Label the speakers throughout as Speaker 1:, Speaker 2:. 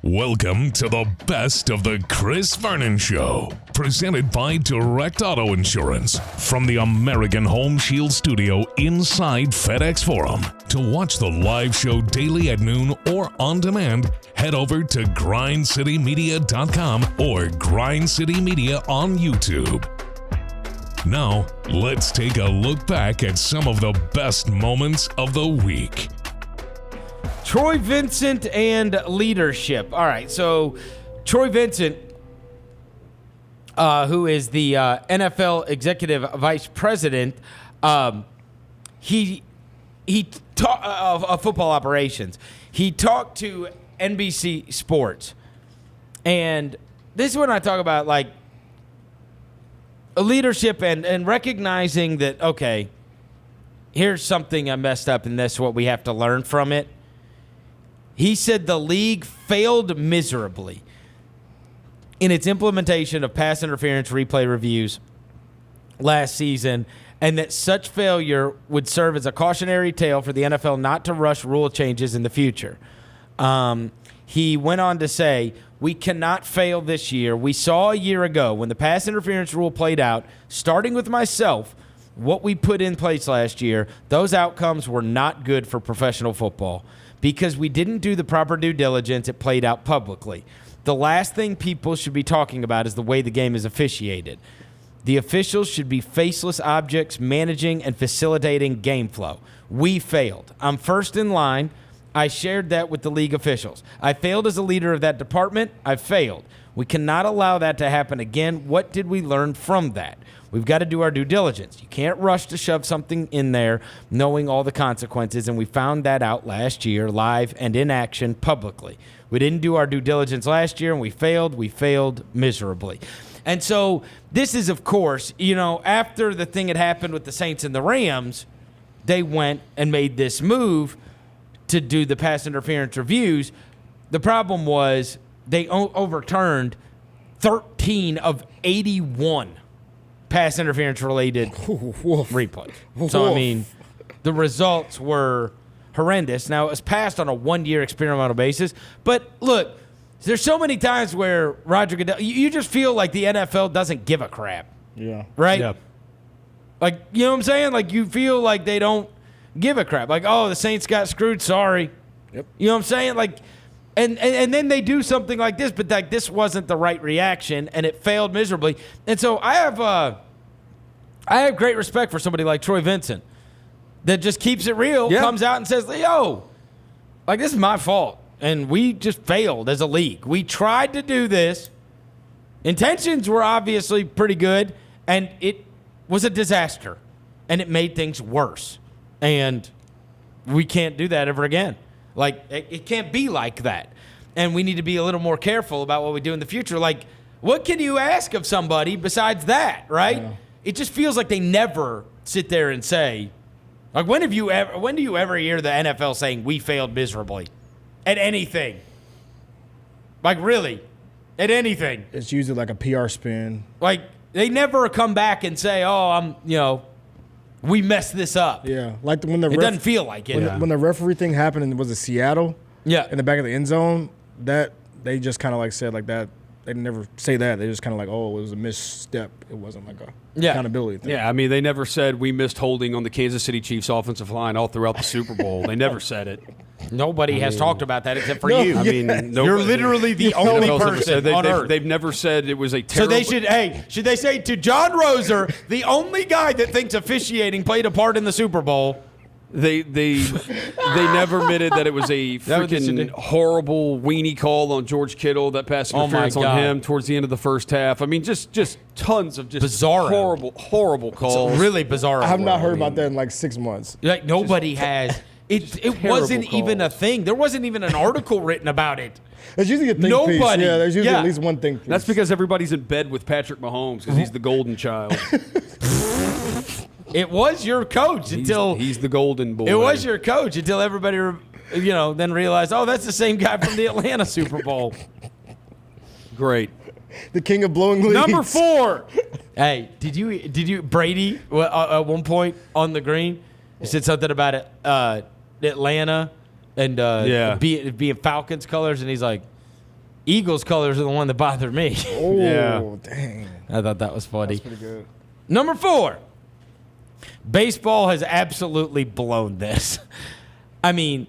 Speaker 1: Welcome to the best of the Chris Vernon Show, presented by Direct Auto Insurance from the American Home Shield Studio inside FedEx Forum. To watch the live show daily at noon or on demand, head over to grindcitymedia.com or Grind City Media on YouTube. Now, let's take a look back at some of the best moments of the week.
Speaker 2: Troy Vincent and leadership. All right, so Troy Vincent, who is the NFL Executive Vice President, he taught of football operations. He talked to NBC Sports, and this is when I talk about like leadership and recognizing that, okay, here's something I messed up, and that's what we have to learn from it. He said the league failed miserably in its implementation of pass interference replay reviews last season, and that such failure would serve as a cautionary tale for the NFL not to rush rule changes in the future. He went on to say, we cannot fail this year. We saw a year ago when the pass interference rule played out, starting with myself, what we put in place last year, those outcomes were not good for professional football. Because we didn't do the proper due diligence, it played out publicly. The last thing people should be talking about is the way the game is officiated. The officials should be faceless objects managing and facilitating game flow. We failed. I'm first in line. I shared that with the league officials. I failed as a leader of that department. I failed. We cannot allow that to happen again. What did we learn from that? We've got to do our due diligence. You can't rush to shove something in there knowing all the consequences, and we found that out last year live and in action publicly. We didn't do our due diligence last year, and we failed miserably. And so this is, of course, after the thing had happened with the Saints and the Rams, they went and made this move to do the pass interference reviews. The problem was they overturned 13 of 81 pass interference-related replays. So, I mean, the results were horrendous. Now, it was passed on a one-year experimental basis. But, look, there's so many times where Roger Goodell, you just feel like the NFL doesn't give a crap.
Speaker 3: Yeah.
Speaker 2: Right?
Speaker 3: Yep.
Speaker 2: Like, you know what I'm saying? Like, you feel like they don't give a crap. Like, oh, the Saints got screwed, sorry.
Speaker 3: Yep.
Speaker 2: You know what I'm saying? Like, and then they do something like this, but like this wasn't the right reaction, and it failed miserably. And so I have great respect for somebody like Troy Vincent that just keeps it real, comes out and says, yo, like this is my fault, and we just failed as a league. We tried to do this. Intentions were obviously pretty good, and it was a disaster, and it made things worse. And we can't do that ever again. Like, it can't be like that. And we need to be a little more careful about what we do in the future. Like, what can you ask of somebody besides that, right? Yeah. It just feels like they never sit there and say, like, when do you ever hear the NFL saying we failed miserably at anything? Like, really? At anything?
Speaker 3: It's usually like a PR spin.
Speaker 2: Like, they never come back and say, oh, we messed this up.
Speaker 3: Yeah, like when
Speaker 2: it doesn't feel like it.
Speaker 3: When the referee thing happened and it was in Seattle, in the back of the end zone, that they just kind of like said like that. They never say that. They just kind of like, oh, it was a misstep. It wasn't like a accountability thing.
Speaker 4: Yeah, I mean, they never said we missed holding on the Kansas City Chiefs offensive line all throughout the Super Bowl. They never said it.
Speaker 2: Nobody has talked about that except for you.
Speaker 4: I mean,
Speaker 2: you're literally the only person on earth.
Speaker 4: They've never said it was a terrible.
Speaker 2: So should they say to John Roser, the only guy that thinks officiating played a part in the Super Bowl?
Speaker 4: They never admitted that it was a freaking horrible weenie call on George Kittle, that pass interference on him towards the end of the first half. I mean, just tons of just
Speaker 2: bizarre,
Speaker 4: horrible calls.
Speaker 2: It's really bizarre.
Speaker 3: I have not heard about that in like 6 months.
Speaker 2: Like nobody has. It wasn't even a thing. There wasn't even an article written about it.
Speaker 3: There's usually a think piece. Yeah, there's usually at least one think piece.
Speaker 4: That's because everybody's in bed with Patrick Mahomes because he's the golden child.
Speaker 2: It was your coach until
Speaker 4: he's the golden boy.
Speaker 2: It was your coach until everybody, then realized, oh, that's the same guy from the Atlanta Super Bowl.
Speaker 4: Great.
Speaker 3: The king of blowing leads.
Speaker 2: Number 4. Hey, did you Brady at one point on the green? He said something about Atlanta and being Falcons colors, and he's like, Eagles colors are the one that bother me.
Speaker 3: Oh,
Speaker 4: Yeah.
Speaker 3: dang.
Speaker 2: I thought that was funny.
Speaker 3: That's pretty good.
Speaker 2: Number 4. Baseball has absolutely blown this. I mean,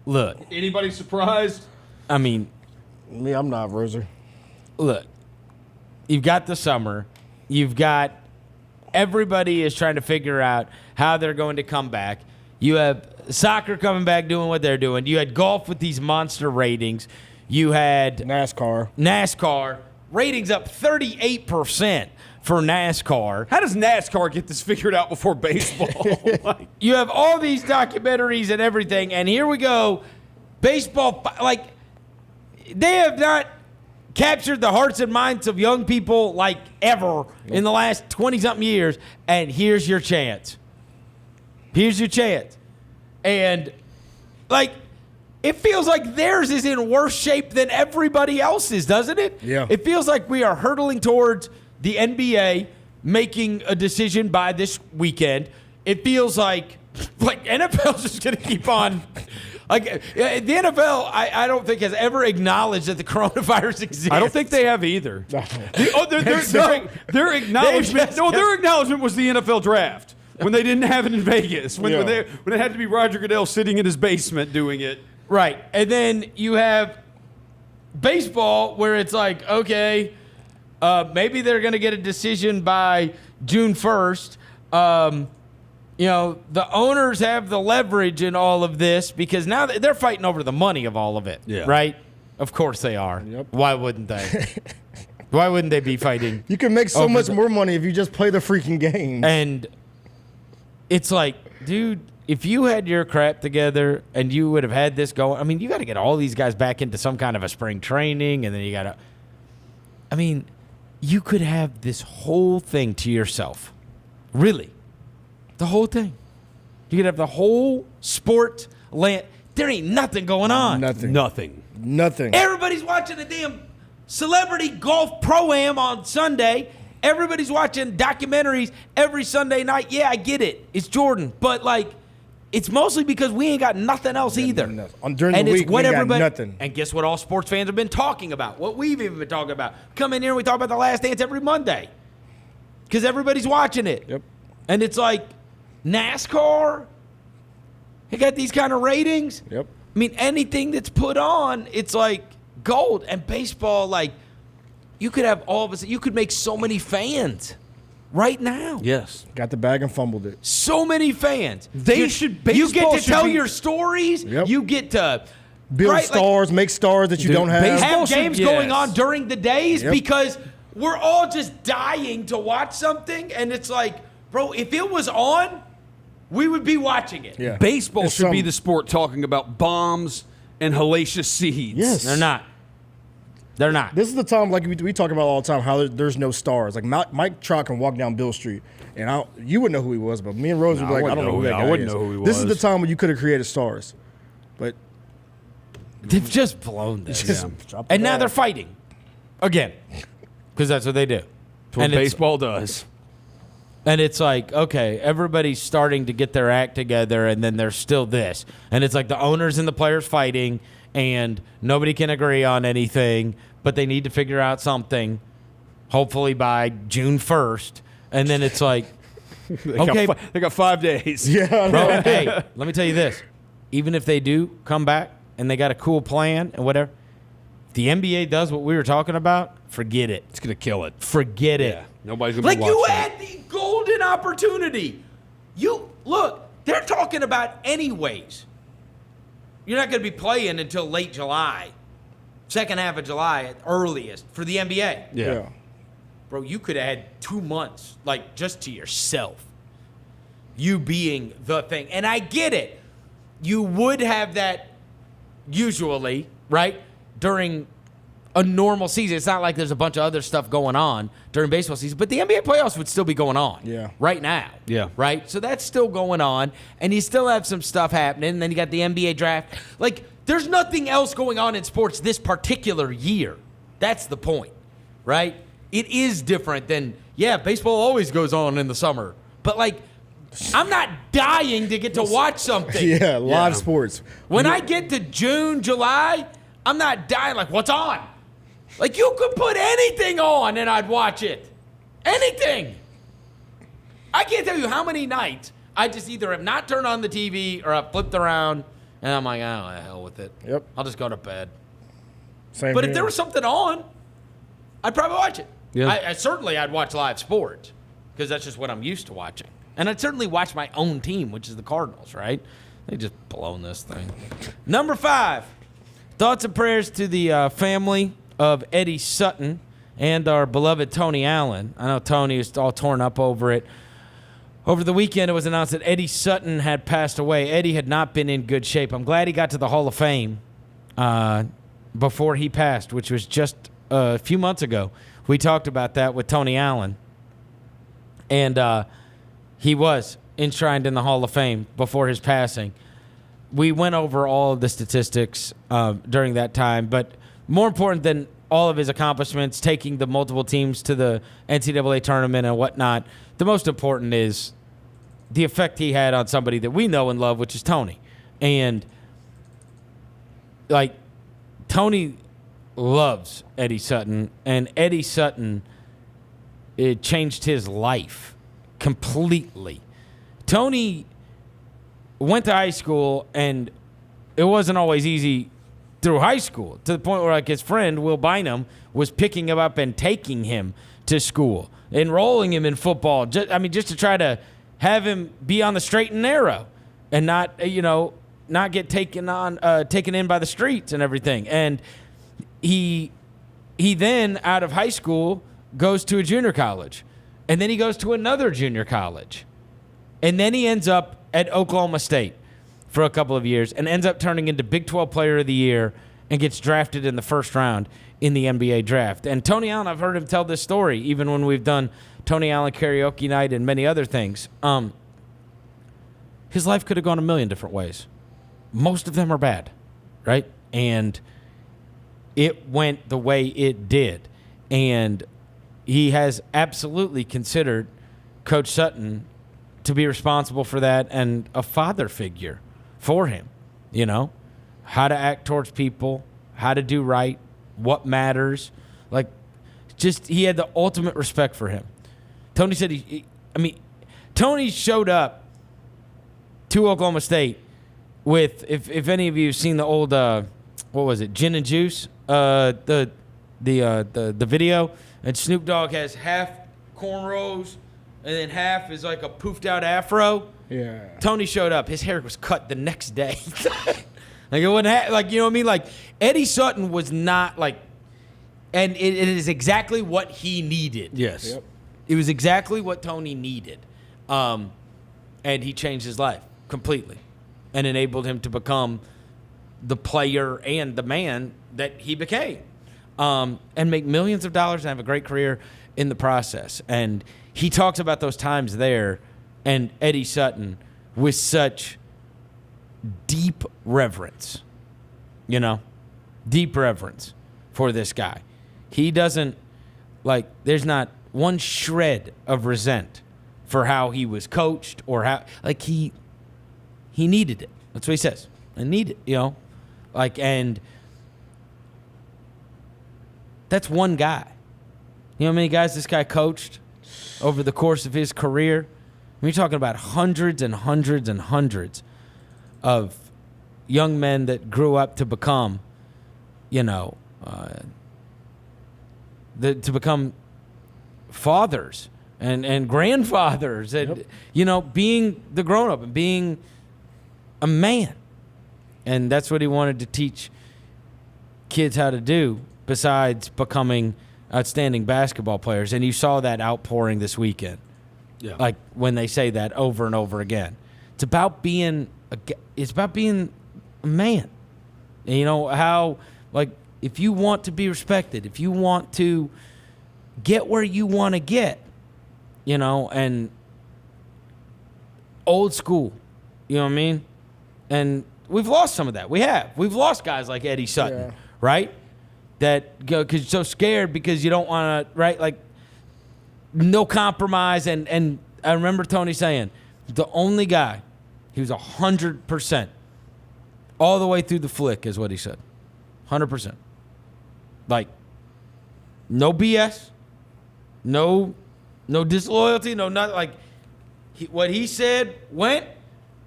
Speaker 2: look.
Speaker 4: Anybody surprised?
Speaker 2: I mean,
Speaker 3: Me, I'm not, Roser.
Speaker 2: look. You've got the summer. You've got everybody is trying to figure out how they're going to come back. You have soccer coming back doing what they're doing. You had golf with these monster ratings. You had NASCAR ratings up 38% for NASCAR.
Speaker 4: How does NASCAR get this figured out before baseball?
Speaker 2: You have all these documentaries and everything, and here we go. Baseball, like, they have not captured the hearts and minds of young people like ever in the last 20-something years, and here's your chance. Here's your chance. And, like, it feels like theirs is in worse shape than everybody else's, doesn't it?
Speaker 3: Yeah.
Speaker 2: It feels like we are hurtling towards the NBA making a decision by this weekend. It feels like NFL's just going to keep on. Like, the NFL, I don't think has ever acknowledged that the coronavirus exists.
Speaker 4: I don't think they have either. Their acknowledgement was the NFL draft when they didn't have it in Vegas, when it had to be Roger Goodell sitting in his basement doing it.
Speaker 2: Right. And then you have baseball where it's like, okay, maybe they're going to get a decision by June 1st. The owners have the leverage in all of this because now they're fighting over the money of all of it.
Speaker 4: Yeah.
Speaker 2: Right? Of course they are.
Speaker 3: Yep.
Speaker 2: Why wouldn't they? Why wouldn't they be fighting?
Speaker 3: You can make so much more money if you just play the freaking games.
Speaker 2: And it's like, dude, if you had your crap together and you would have had this going, I mean, you got to get all these guys back into some kind of a spring training, and then you got to, I mean, you could have this whole thing to yourself. Really. The whole thing. You could have the whole sport land. There ain't nothing going on.
Speaker 3: Nothing.
Speaker 2: Everybody's watching the damn celebrity golf pro-am on Sunday. Everybody's watching documentaries every Sunday night. Yeah, I get it. It's Jordan. But, like, it's mostly because we ain't got nothing else either.
Speaker 3: During the week, we got nothing.
Speaker 2: And guess what all sports fans have been talking about? What we've even been talking about. Come in here and we talk about The Last Dance every Monday. Because everybody's watching it.
Speaker 3: Yep.
Speaker 2: And it's like, NASCAR, they got these kind of ratings.
Speaker 3: Yep.
Speaker 2: I mean, anything that's put on, it's like gold. And baseball, like, you could have all of us. You could make so many fans right now.
Speaker 4: Yes.
Speaker 3: Got the bag and fumbled it.
Speaker 2: So many fans.
Speaker 4: You
Speaker 2: get to tell your stories.
Speaker 3: Yep.
Speaker 2: You get to
Speaker 3: build stars, make stars that you don't have.
Speaker 2: Have games going on during the days
Speaker 3: Yep.
Speaker 2: because we're all just dying to watch something. And it's like, bro, if it was on, we would be watching it.
Speaker 3: Yeah.
Speaker 4: Baseball should be the sport talking about bombs and hellacious seeds.
Speaker 3: Yes.
Speaker 2: They're not. They're not.
Speaker 3: This is the time, like we talk about all the time, how there's no stars. Like Mike Trout can walk down Bill Street, and you wouldn't know who he was, but me and Rose would be like, I don't know who that guy is.
Speaker 4: I wouldn't know who he was.
Speaker 3: This is the time when you could have created stars, but
Speaker 2: they've just blown this.
Speaker 3: dropped the
Speaker 2: And now
Speaker 3: ball.
Speaker 2: they're fighting again because that's what they do.
Speaker 4: That's what baseball does.
Speaker 2: And it's like, okay, everybody's starting to get their act together, and then there's still this. And it's like the owners and the players fighting, and nobody can agree on anything, but they need to figure out something, hopefully by June 1st. And then it's like,
Speaker 4: They got 5 days.
Speaker 3: Yeah,
Speaker 2: bro, hey, let me tell you this. Even if they do come back and they got a cool plan and whatever, if the NBA does what we were talking about, forget it.
Speaker 4: It's going to kill it.
Speaker 2: Forget it.
Speaker 4: Yeah. Nobody's going to
Speaker 2: Like, you had the golden opportunity. Look, they're talking about anyways. You're not going to be playing until late July, second half of July at earliest for the NBA.
Speaker 4: Yeah.
Speaker 2: Bro, you could have had 2 months, like, just to yourself. You being the thing. And I get it. You would have that usually, right, during a normal season. It's not like there's a bunch of other stuff going on during baseball season, but the NBA playoffs would still be going on right now.
Speaker 4: Yeah.
Speaker 2: Right? So that's still going on, and you still have some stuff happening, and then you got the NBA draft. Like, there's nothing else going on in sports this particular year. That's the point, right? It is different than, baseball always goes on in the summer, but, like, I'm not dying to get to watch something.
Speaker 3: Yeah, live sports.
Speaker 2: When I get to June, July, I'm not dying like, what's on? Like, you could put anything on and I'd watch it. Anything. I can't tell you how many nights I just either have not turned on the TV or I've flipped around and I'm like, oh, the hell with it.
Speaker 3: Yep.
Speaker 2: I'll just go to bed.
Speaker 3: Same
Speaker 2: But
Speaker 3: here.
Speaker 2: if there was something on, I'd probably watch it.
Speaker 4: Yeah.
Speaker 2: I'd watch live sports because that's just what I'm used to watching. And I'd certainly watch my own team, which is the Cardinals, right? They just blown this thing. Number 5, thoughts and prayers to the family of Eddie Sutton and our beloved Tony Allen. I know Tony is all torn up over it. Over the weekend, it was announced that Eddie Sutton had passed away. Eddie had not been in good shape. I'm glad he got to the Hall of Fame before he passed, which was just a few months ago. We talked about that with Tony Allen. And he was enshrined in the Hall of Fame before his passing. We went over all of the statistics during that time, but more important than all of his accomplishments, taking the multiple teams to the NCAA tournament and whatnot, the most important is the effect he had on somebody that we know and love, which is Tony. And, like, Tony loves Eddie Sutton, and Eddie Sutton, it changed his life completely. Tony went to high school, and it wasn't always easy through high school, to the point where, like, his friend Will Bynum was picking him up and taking him to school, enrolling him in football, just to try to have him be on the straight and narrow and not get taken in by the streets and everything. And he then, out of high school, goes to a junior college, and then he goes to another junior college, and then he ends up at Oklahoma State for a couple of years and ends up turning into Big 12 Player of the Year and gets drafted in the first round in the NBA draft. And Tony Allen, I've heard him tell this story, even when we've done Tony Allen karaoke night and many other things. His life could have gone a million different ways. Most of them are bad, right? And it went the way it did. And he has absolutely considered Coach Sutton to be responsible for that and a father figure for him, how to act towards people, how to do right, what matters. Like, just he had the ultimate respect for him. Tony said Tony showed up to Oklahoma State with, if any of you have seen the old, what was it, Gin and Juice, the video, and Snoop Dogg has half cornrows and then half is like a poofed out afro.
Speaker 3: Yeah.
Speaker 2: Tony showed up. His hair was cut the next day. Like, it wouldn't like, you know what I mean? Like, Eddie Sutton was not like, and it is exactly what he needed.
Speaker 4: Yes.
Speaker 3: Yep.
Speaker 2: It was exactly what Tony needed. And he changed his life completely and enabled him to become the player and the man that he became. And make millions of dollars and have a great career in the process. And he talks about those times there and Eddie Sutton with such deep reverence, deep reverence for this guy. He doesn't, like, there's not one shred of resent for how he was coached or how, like, he needed it. That's what he says. I need it, and that's one guy. You know how many guys this guy coached over the course of his career? We're talking about hundreds and hundreds and hundreds of young men that grew up to become, to become fathers and grandfathers and, being the grown-up and being a man. And that's what he wanted to teach kids how to do besides becoming outstanding basketball players. And you saw that outpouring this weekend. Yeah. Like, when they say that over and over again. It's about being a man. And how, like, if you want to be respected, if you want to get where you want to get, and old school, you know what I mean? And we've lost some of that. We've lost guys like Eddie Sutton, right? That go because you're so scared because you don't want to, right? Like, no compromise. And I remember Tony saying, the only guy, he was 100% all the way through the flick is what he said. 100%. Like, No BS. No disloyalty. No nothing. Like what he said went,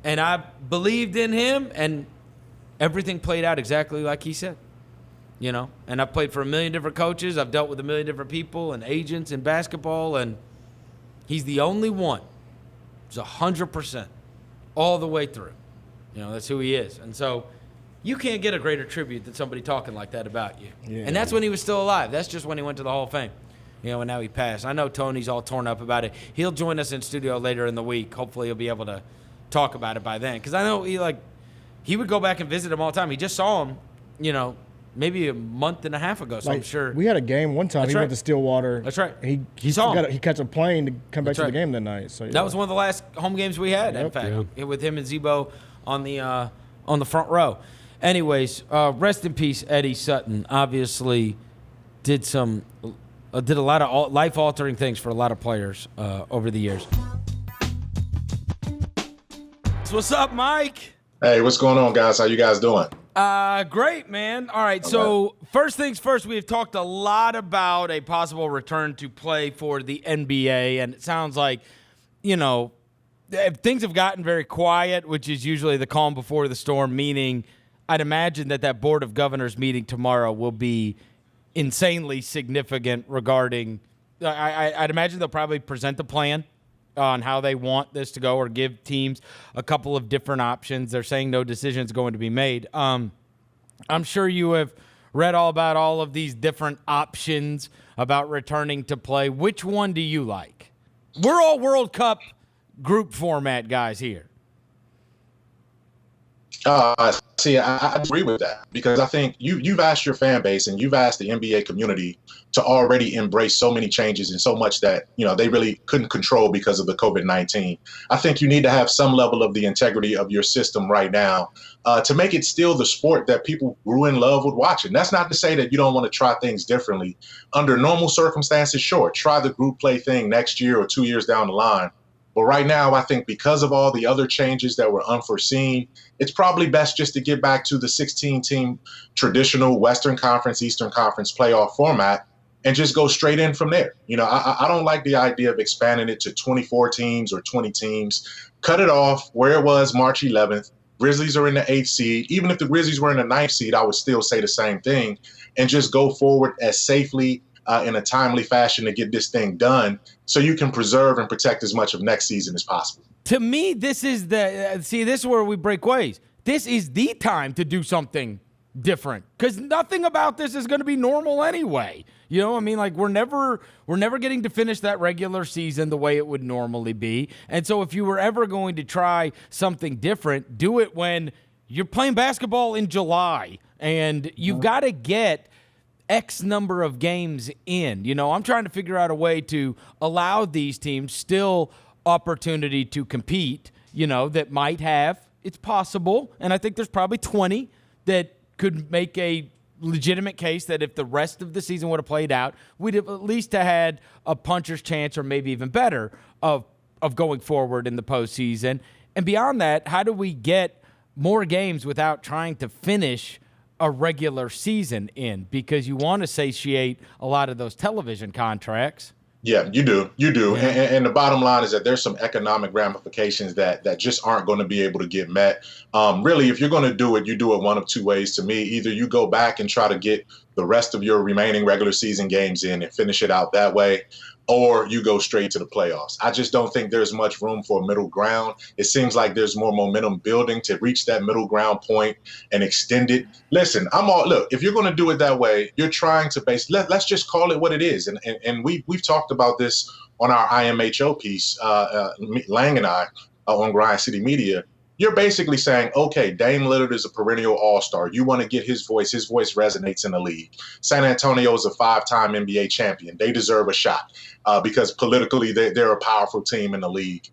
Speaker 2: and I believed in him, and everything played out exactly like he said. You know, and I've played for a million different coaches. I've dealt with a million different people and agents in basketball, and he's the only one. It's 100% all the way through. You know, that's who he is. And so you can't get a greater tribute than somebody talking like that about you. Yeah. And that's when he was still alive. That's just when he went to the Hall of Fame. You know, and now he passed. I know Tony's all torn up about it. He'll join us in studio later in the week. Hopefully he'll be able to talk about it by then. Because I know he would go back and visit him all the time. He just saw him, you know, maybe a month and a half ago, so I'm sure.
Speaker 3: We had a game one time. He went to Stillwater.
Speaker 2: That's right.
Speaker 3: He saw him. He catch a plane to come back to the game that night. So
Speaker 2: that was one of the last home games we had, in fact, with him and Zebo on the front row. Anyways, rest in peace, Eddie Sutton. Obviously, did a lot of life-altering things for a lot of players over the years. So what's up, Mike?
Speaker 5: Hey, what's going on, guys? How you guys doing?
Speaker 2: Great, man. All right, so first things first, we've talked a lot about a possible return to play for the NBA, and it sounds like, you know, things have gotten very quiet, which is usually the calm before the storm, meaning I'd imagine that Board of Governors meeting tomorrow will be insanely significant regarding I'd imagine they'll probably present the plan on how they want this to go or give teams a couple of different options. They're saying no decision is going to be made. I'm sure you have read all about all of these different options about returning to play. Which one do you like? We're all World Cup group format guys here.
Speaker 5: See, I agree with that because I think you've asked your fan base and you've asked the NBA community to already embrace so many changes and so much that, you know, they really couldn't control because of the COVID-19. I think you need to have some level of the integrity of your system right now to make it still the sport that people grew in love with watching. That's not to say that you don't want to try things differently. Under normal circumstances, sure, try the group play thing next year or 2 years down the line. But right now, I think because of all the other changes that were unforeseen, it's probably best just to get back to the 16-team traditional Western Conference, Eastern Conference playoff format and just go straight in from there. You know, I don't like the idea of expanding it to 24 teams or 20 teams. Cut it off where it was March 11th. Grizzlies are in the 8th seed. Even if the Grizzlies were in the 9th seed, I would still say the same thing and just go forward as safely in a timely fashion to get this thing done so you can preserve and protect as much of next season as possible.
Speaker 2: To me, this is this is where we break ways. This is the time to do something different because nothing about this is going to be normal anyway. You know, I mean, like we're never getting to finish that regular season the way it would normally be. And so if you were ever going to try something different, do it when you're playing basketball in July and you've got to get X number of games in. You know, I'm trying to figure out a way to allow these teams still opportunity to compete, you know, that might have, it's possible, and I think there's probably 20 that could make a legitimate case that if the rest of the season would have played out, we'd have at least had a puncher's chance or maybe even better of going forward in the postseason. And beyond that, how do we get more games without trying to finish a regular season in, because you want to satiate a lot of those television contracts.
Speaker 5: Yeah, you do.
Speaker 2: Yeah.
Speaker 5: And the bottom line is that there's some economic ramifications that just aren't going to be able to get met. Really, if you're going to do it, you do it one of two ways to me. Either you go back and try to get the rest of your remaining regular season games in and finish it out that way, or you go straight to the playoffs. I just don't think there's much room for a middle ground. It seems like there's more momentum building to reach that middle ground point and extend it. Listen, look, if you're going to do it that way, you're trying to let's just call it what it is. And we've talked about this on our IMHO piece, Lang and I, on Grind City Media. You're basically saying, okay, Dame Lillard is a perennial all-star. You want to get his voice. His voice resonates in the league. San Antonio is a 5-time NBA champion. They deserve a shot because politically they're a powerful team in the league.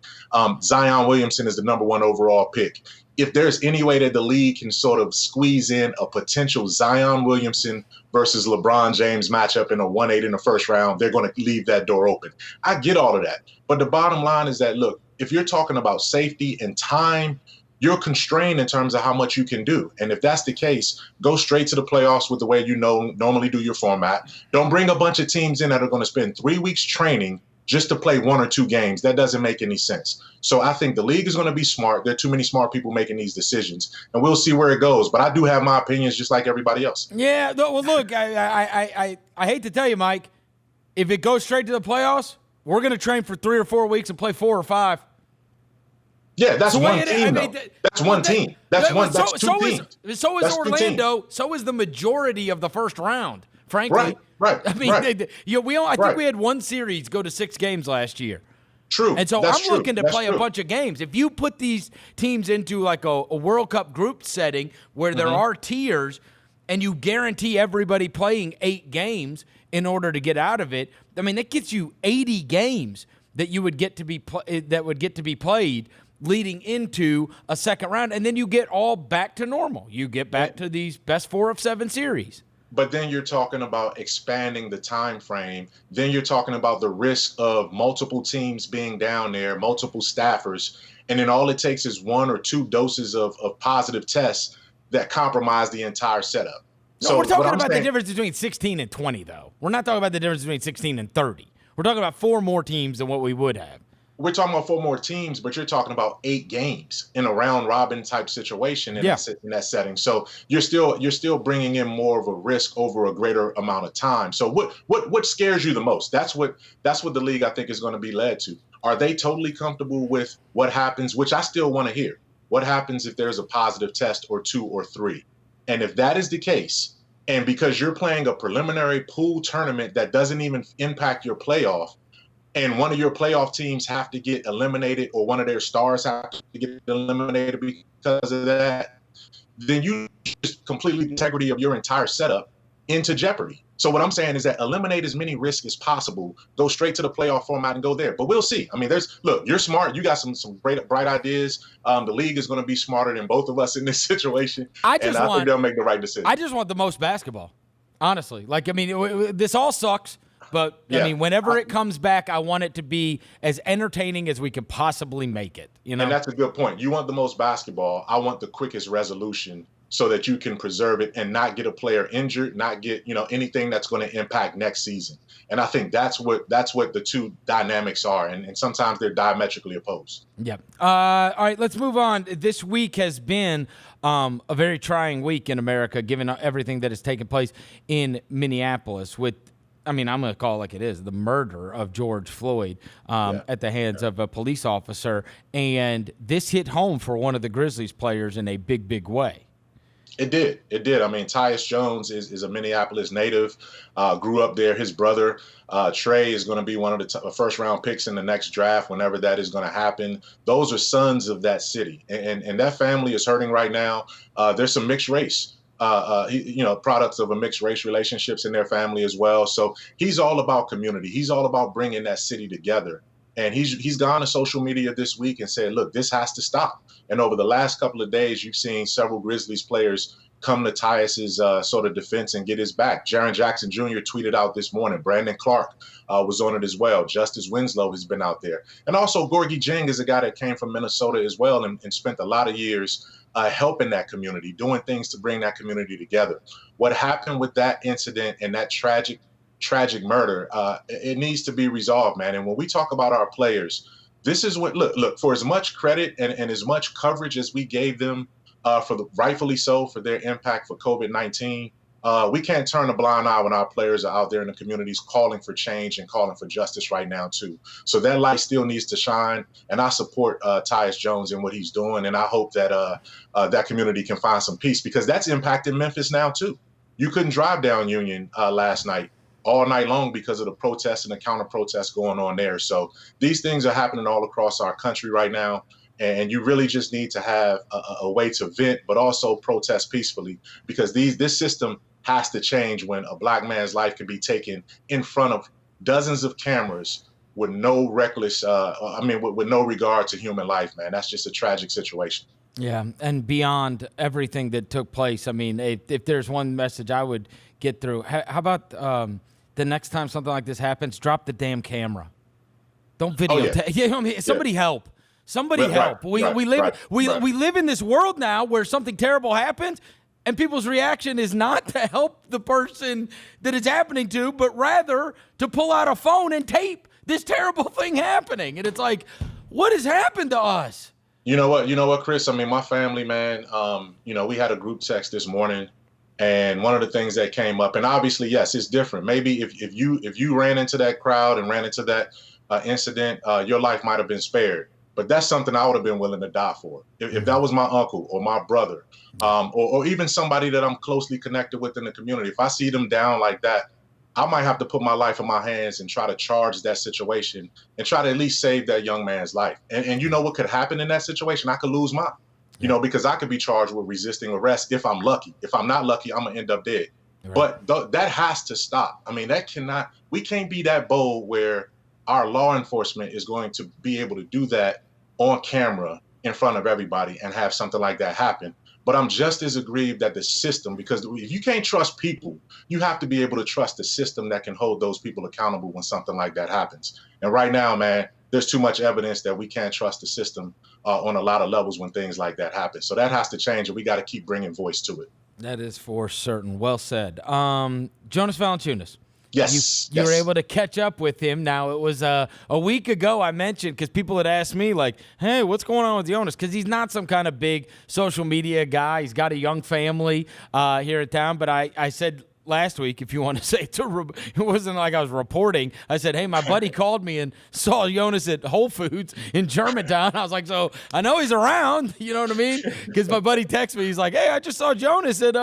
Speaker 5: Zion Williamson is the number 1 overall pick. If there's any way that the league can sort of squeeze in a potential Zion Williamson versus LeBron James matchup in a 1-8 in the first round, they're going to leave that door open. I get all of that. But the bottom line is that, look, if you're talking about safety and time, you're constrained in terms of how much you can do. And if that's the case, go straight to the playoffs with the way you normally do your format. Don't bring a bunch of teams in that are going to spend 3 weeks training just to play 1 or 2 games. That doesn't make any sense. So I think the league is going to be smart. There are too many smart people making these decisions, and we'll see where it goes. But I do have my opinions just like everybody else.
Speaker 2: Yeah, well, look, I hate to tell you, Mike, if it goes straight to the playoffs, we're going to train for 3 or 4 weeks and play 4 or 5.
Speaker 5: Yeah, that's one team, though. That's one team. That's two teams.
Speaker 2: So is Orlando. So is the majority of the first round, frankly.
Speaker 5: Right.
Speaker 2: I mean, I think we had one series go to 6 games last year.
Speaker 5: True.
Speaker 2: And so I'm looking to play a bunch of games. If you put these teams into like a World Cup group setting where there are tiers and you guarantee everybody playing 8 games in order to get out of it, I mean, that gets you 80 games that you would get to be played leading into a second round, and then you get all back to normal. You get back to these best 4 of 7 series.
Speaker 5: But then you're talking about expanding the time frame. Then you're talking about the risk of multiple teams being down there, multiple staffers, and then all it takes is 1 or 2 doses of positive tests that compromise the entire setup.
Speaker 2: No, we're talking about the difference between 16 and 20, though. We're not talking about the difference between 16 and 30. We're talking about 4 more teams than what we would have.
Speaker 5: We're talking about 4 more teams, but you're talking about 8 games in a round robin type situation in that setting. So you're still bringing in more of a risk over a greater amount of time. So what scares you the most? That's what the league, I think, is going to be led to. Are they totally comfortable with what happens, which I still want to hear? What happens if there's a positive test or 2 or 3? And if that is the case, and because you're playing a preliminary pool tournament that doesn't even impact your playoff, and one of your playoff teams have to get eliminated or one of their stars have to get eliminated because of that, then you just completely the integrity of your entire setup into jeopardy. So what I'm saying is that eliminate as many risks as possible, go straight to the playoff format and go there. But we'll see. I mean, you're smart. You got some bright ideas. The league is going to be smarter than both of us in this situation. I think they'll make the right decision.
Speaker 2: I just want the most basketball, honestly. Like, I mean, this all sucks. But, I mean, whenever it comes back, I want it to be as entertaining as we can possibly make it. You know?
Speaker 5: And that's a good point. You want the most basketball. I want the quickest resolution so that you can preserve it and not get a player injured, not get, anything that's going to impact next season. And I think that's what the two dynamics are. And sometimes they're diametrically opposed.
Speaker 2: Yeah. All right, let's move on. This week has been a very trying week in America, given everything that has taken place in Minneapolis with, I'm going to call it like it is, the murder of George Floyd at the hands of a police officer. And this hit home for one of the Grizzlies players in a big, big way.
Speaker 5: It did. I mean, Tyus Jones is a Minneapolis native, grew up there. His brother, Trey, is going to be one of the first-round picks in the next draft, whenever that is going to happen. Those are sons of that city. And that family is hurting right now. There's some mixed race. Products of a mixed race relationships in their family as well. So he's all about community. He's all about bringing that city together. And he's gone to social media this week and said, look, this has to stop. And over the last couple of days, you've seen several Grizzlies players come to Tyus's sort of defense and get his back. Jaren Jackson Jr. tweeted out this morning. Brandon Clark was on it as well. Justice Winslow has been out there. And also Gorgie Jang is a guy that came from Minnesota as well and spent a lot of years helping that community, doing things to bring that community together. What happened with that incident and that tragic murder, it needs to be resolved, man. And when we talk about our players, this is what, look, for as much credit and as much coverage as we gave them rightfully so for their impact for COVID-19, we can't turn a blind eye when our players are out there in the communities calling for change and calling for justice right now, too. So that light still needs to shine. And I support Tyus Jones and what he's doing. And I hope that that community can find some peace, because that's impacting Memphis now, too. You couldn't drive down Union last night all night long because of the protests and the counter protests going on there. So these things are happening all across our country right now. And you really just need to have a way to vent, but also protest peacefully, because this system has to change when a black man's life can be taken in front of dozens of cameras with no with no regard to human life, man. That's just a tragic situation.
Speaker 2: Yeah, and beyond everything that took place, I mean, if there's one message I would get through, how about the next time something like this happens, drop the damn camera. Don't videotape. Somebody help. Somebody help. We live in this world now where something terrible happens, and people's reaction is not to help the person that it's happening to, but rather to pull out a phone and tape this terrible thing happening. And it's like, what has happened to us?
Speaker 5: You know what, Chris? I mean, my family, man, we had a group text this morning, and one of the things that came up, and obviously, yes, it's different. Maybe if you ran into that crowd and ran into that incident, your life might have been spared. But that's something I would have been willing to die for. If that was my uncle or my brother, or even somebody that I'm closely connected with in the community, if I see them down like that, I might have to put my life in my hands and try to charge that situation and try to at least save that young man's life. And you know what could happen in that situation? I could lose mine, because I could be charged with resisting arrest if I'm lucky. If I'm not lucky, I'm going to end up dead. Right. But that has to stop. I mean, we can't be that bold where our law enforcement is going to be able to do that on camera in front of everybody and have something like that happen. But I'm just as aggrieved that the system, because if you can't trust people, you have to be able to trust the system that can hold those people accountable when something like that happens. And right now, man, there's too much evidence that we can't trust the system on a lot of levels when things like that happen. So that has to change, and we got to keep bringing voice to it.
Speaker 2: That is for certain. Well said. Jonas Valanciunas.
Speaker 5: Yes.
Speaker 2: You were able to catch up with him. Now, it was a week ago I mentioned, because people had asked me, like, hey, what's going on with Jonas? Because he's not some kind of big social media guy. He's got a young family here in town. But I said last week, if you want to say it wasn't like I was reporting. I said, hey, my buddy called me and saw Jonas at Whole Foods in Germantown. I was like, so I know he's around, you know what I mean? Because my buddy texted me. He's like, hey, I just saw Jonas at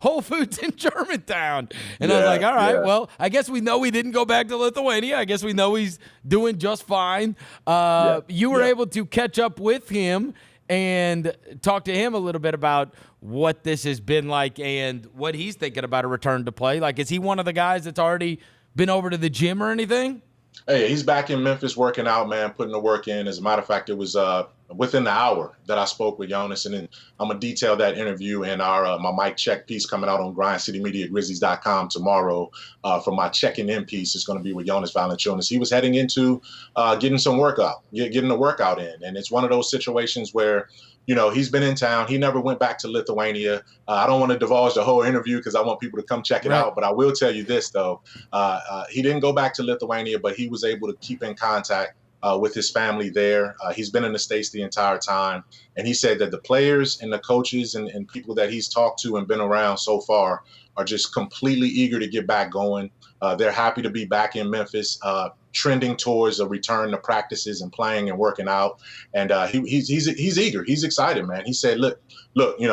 Speaker 2: Whole Foods in Germantown. And I was like, all right, well, I guess we know he didn't go back to Lithuania. I guess we know he's doing just fine. You were able to catch up with him and talk to him a little bit about what this has been like and what he's thinking about a return to play. Like, is he one of the guys that's already been over to the gym or anything?
Speaker 5: Hey, he's back in Memphis working out, man, putting the work in. As a matter of fact, it was within the hour that I spoke with Jonas, and then I'm going to detail that interview in my Mike Check piece coming out on GrindCityMediaGrizzlies.com tomorrow. For my checking in piece, it's going to be with Jonas Valanciunas. He was heading into getting some workout, getting the workout in, and it's one of those situations where, he's been in town. He never went back to Lithuania. I don't want to divulge the whole interview because I want people to come check it out. But I will tell you this, though. He didn't go back to Lithuania, but he was able to keep in contact with his family there. He's been in the States the entire time. And he said that the players and the coaches and people that he's talked to and been around so far are just completely eager to get back going. They're happy to be back in Memphis, trending towards a return to practices and playing and working out. And he's eager. He's excited, man. He said, look,